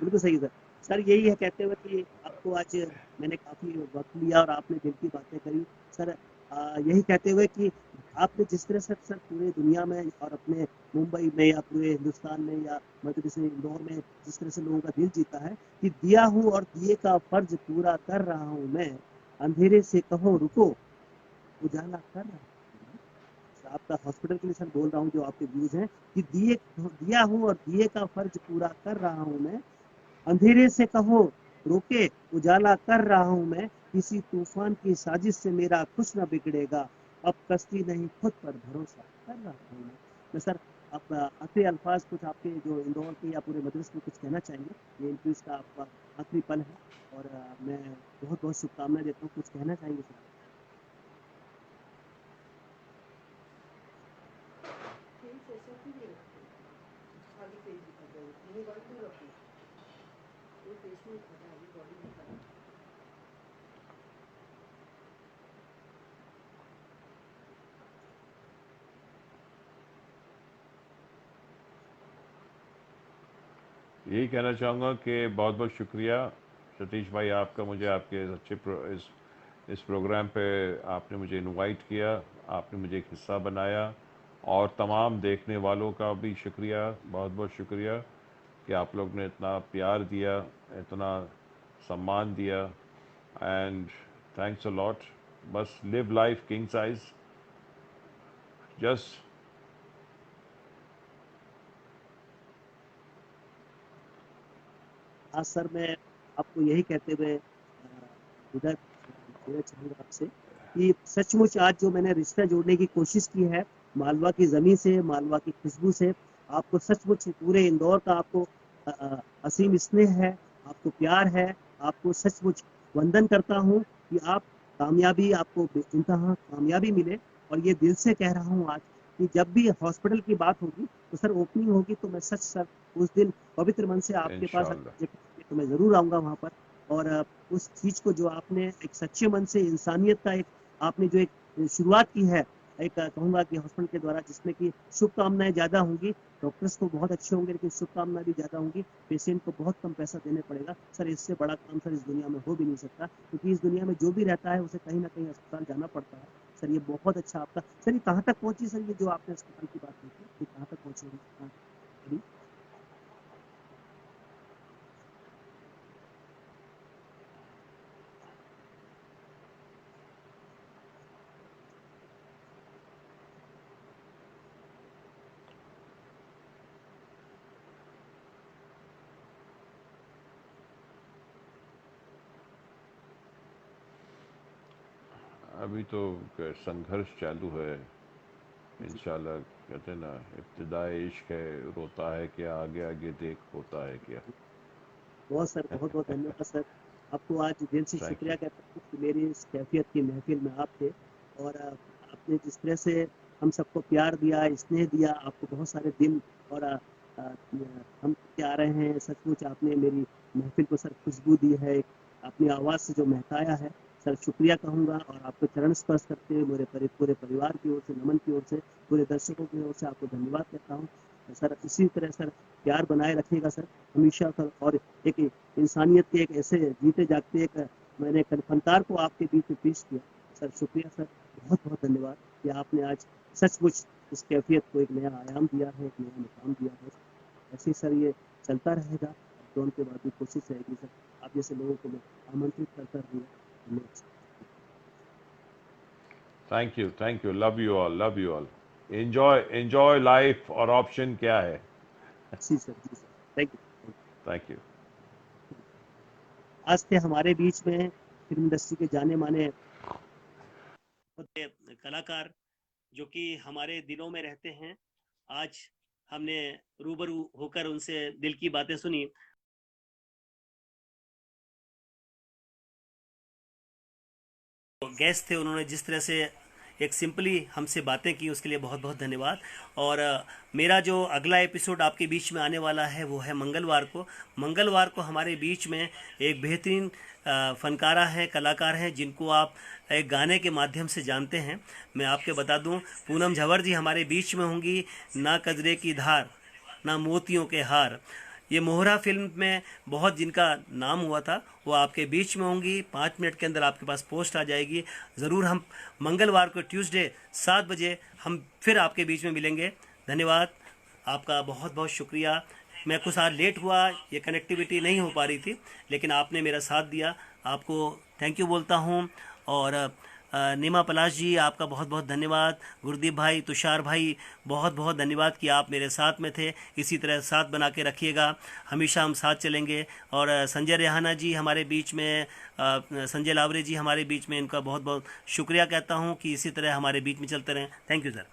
बिल्कुल सही सर। सर यही है कहते हुए कि आपको आज मैंने काफ़ी वक़्त लिया और आपने दिल की बातें करी। सर यही कहते हुए कि आपने जिस तरह से सर पूरे दुनिया में और अपने मुंबई में या पूरे हिंदुस्तान में या मध्य प्रदेश में, इंदौर में जिस तरह से लोगों का दिल जीता है कि दिया हूँ और दिए का फ़र्ज़ पूरा कर रहा हूँ मैं, अंधेरे से कहो रुको, उजाला कर रहा हूँ मैं। आपका हॉस्पिटल के लिए सर बोल रहा हूँ जो आपके व्यूज़ हैं कि दिया हूँ और दिए का फ़र्ज़ पूरा कर रहा हूँ मैं, अंधेरे से कहो रोके उजाला कर रहा हूँ मैं, किसी तूफान की साजिश से मेरा कुछ न बिगड़ेगा, अब कश्ती नहीं खुद पर भरोसा कर रहा हूँ मैं सर आप आखिरी अल्फाज कुछ आपके जो इंदौर के या पूरे मदरस में कुछ कहना चाहेंगे? ये इंटरव्यू का आपका आखिरी पल है और मैं बहुत बहुत शुभकामनाएं देता हूँ, कुछ कहना चाहेंगे सर? यही कहना चाहूँगा कि बहुत बहुत शुक्रिया सतीश भाई आपका, मुझे आपके इस प्रोग्राम पे आपने मुझे इनवाइट किया, आपने मुझे एक हिस्सा बनाया। और तमाम देखने वालों का भी शुक्रिया, बहुत बहुत शुक्रिया कि आप लोग ने इतना प्यार दिया, इतना सम्मान दिया। And thanks a lot. बस live life king size, just आज सर मैं आपको यही कहते हुए विदा लेना चाहूँगा आपसे कि सचमुच आज जो मैंने रिश्ता जोड़ने की कोशिश की है, मालवा की ज़मीं से, मालवा की खुशबू से, आपको सचमुच पूरे इंदौर का आपको असीम स्नेह है, आपको प्यार है, आपको सचमुच वंदन करता हूँ कि आप कामयाबी आपको बेइंतहा कामयाबी मिले और ये दिल से कह रहा हूँ आज कि जब भी हॉस्पिटल की बात होगी, तो सर ओपनिंग होगी तो मैं सच सर उस दिन पवित्र मन से आपके पास इंशाल्लाह। तो मैं ज़रूर आऊँगा वहाँ पर और उस चीज़ को जो आपने एक सच्चे मन से इंसानियत का एक आपने जो एक शुरुआत की है, एक कहूँगा कि हॉस्पिटल के द्वारा जिसमें कि शुभकामनाएँ ज़्यादा होंगी, डॉक्टर्स तो बहुत अच्छे होंगे लेकिन शुभकामनाएँ भी ज़्यादा होंगी, पेशेंट को बहुत कम पैसा देना पड़ेगा। सर इससे बड़ा काम सर इस दुनिया में हो भी नहीं सकता क्योंकि इस दुनिया में जो भी रहता है उसे कहीं न कहीं अस्पताल जाना पड़ता है। सर ये बहुत अच्छा आपका सर ये कहाँ तक पहुँची सर ये जो आपने अस्पताल की बात की थी, ये कहाँ तक पहुँची है? हाँ, अभी? अभी तो संघर्ष चालू है। इंशाल्लाह कहते हैं ना, इब्तिदाए इश्क है, रोता है क्या, आगे आगे देख होता है क्या। बहुत सर, बहुत बहुत धन्यवाद सर। आपको आज दिल से थैंक यू। शुक्रिया कहता हूँ कि मेरी इस कैफियत की महफिल में आप थे, और आपने जिस तरह से हम सबको प्यार दिया, स्नेह दिया, आपको बहुत सारे दिल और हम के आ रहे हैं। सचमुच आपने मेरी महफिल को सर खुशबू दी है, अपनी आवाज़ से जो महकाया है। सर शुक्रिया कहूँगा, और आपको चरण स्पर्श करते हुए मेरे पूरे परिवार की ओर से, नमन की ओर से, पूरे दर्शकों की ओर से आपको धन्यवाद कहता हूँ। सर इसी तरह सर प्यार बनाए रखिएगा सर, हमेशा सर। और एक इंसानियत के एक ऐसे जीते जागते एक मैंने एक फनकार को आपके बीच में पेश किया। सर शुक्रिया सर, बहुत बहुत धन्यवाद कि आपने आज सचमुच इस कैफियत को एक नया आयाम दिया है, एक नया मुकाम दिया है। ऐसे ही सर ये चलता रहेगा। लॉकडाउन के बाद भी कोशिश रहेगी सर, आप जैसे लोगों को मैं आमंत्रित करता रहूँगा। धन्यवाद thank you, love you all, love you all. Enjoy life, और ऑप्शन क्या है। जी सर, जी sir, thank you. Thank you. आज थे हमारे बीच में फिल्म इंडस्ट्री के जाने माने कलाकार, जो कि हमारे दिलों में रहते हैं। आज हमने रूबरू होकर उनसे दिल की बातें सुनी। गेस्ट थे, उन्होंने जिस तरह से एक सिंपली हमसे बातें की, उसके लिए बहुत बहुत धन्यवाद। और मेरा जो अगला एपिसोड आपके बीच में आने वाला है वो है मंगलवार को हमारे बीच में एक बेहतरीन फनकारा हैं, कलाकार हैं, जिनको आप एक गाने के माध्यम से जानते हैं। मैं आपके बता दूं, पूनम झंवर जी हमारे बीच में होंगी। ना कजरे की धार, ना मोतियों के हार, ये मोहरा फिल्म में बहुत जिनका नाम हुआ था, वो आपके बीच में होंगी। 5 मिनट के अंदर आपके पास पोस्ट आ जाएगी। ज़रूर हम मंगलवार को ट्यूसडे 7 बजे हम फिर आपके बीच में मिलेंगे। धन्यवाद, आपका बहुत बहुत शुक्रिया। मैं कुछ आज लेट हुआ, ये कनेक्टिविटी नहीं हो पा रही थी, लेकिन आपने मेरा साथ दिया। आपको थैंक यू बोलता हूँ। और नीमा पलाश जी, आपका बहुत बहुत धन्यवाद। गुरदीप भाई, तुषार भाई, बहुत बहुत धन्यवाद कि आप मेरे साथ में थे। इसी तरह साथ बना के रखिएगा, हमेशा हम साथ चलेंगे। और संजय रेहाना जी हमारे बीच में, संजय लावरे जी हमारे बीच में, इनका बहुत बहुत शुक्रिया कहता हूँ कि इसी तरह हमारे बीच में चलते रहें। Thank you sir.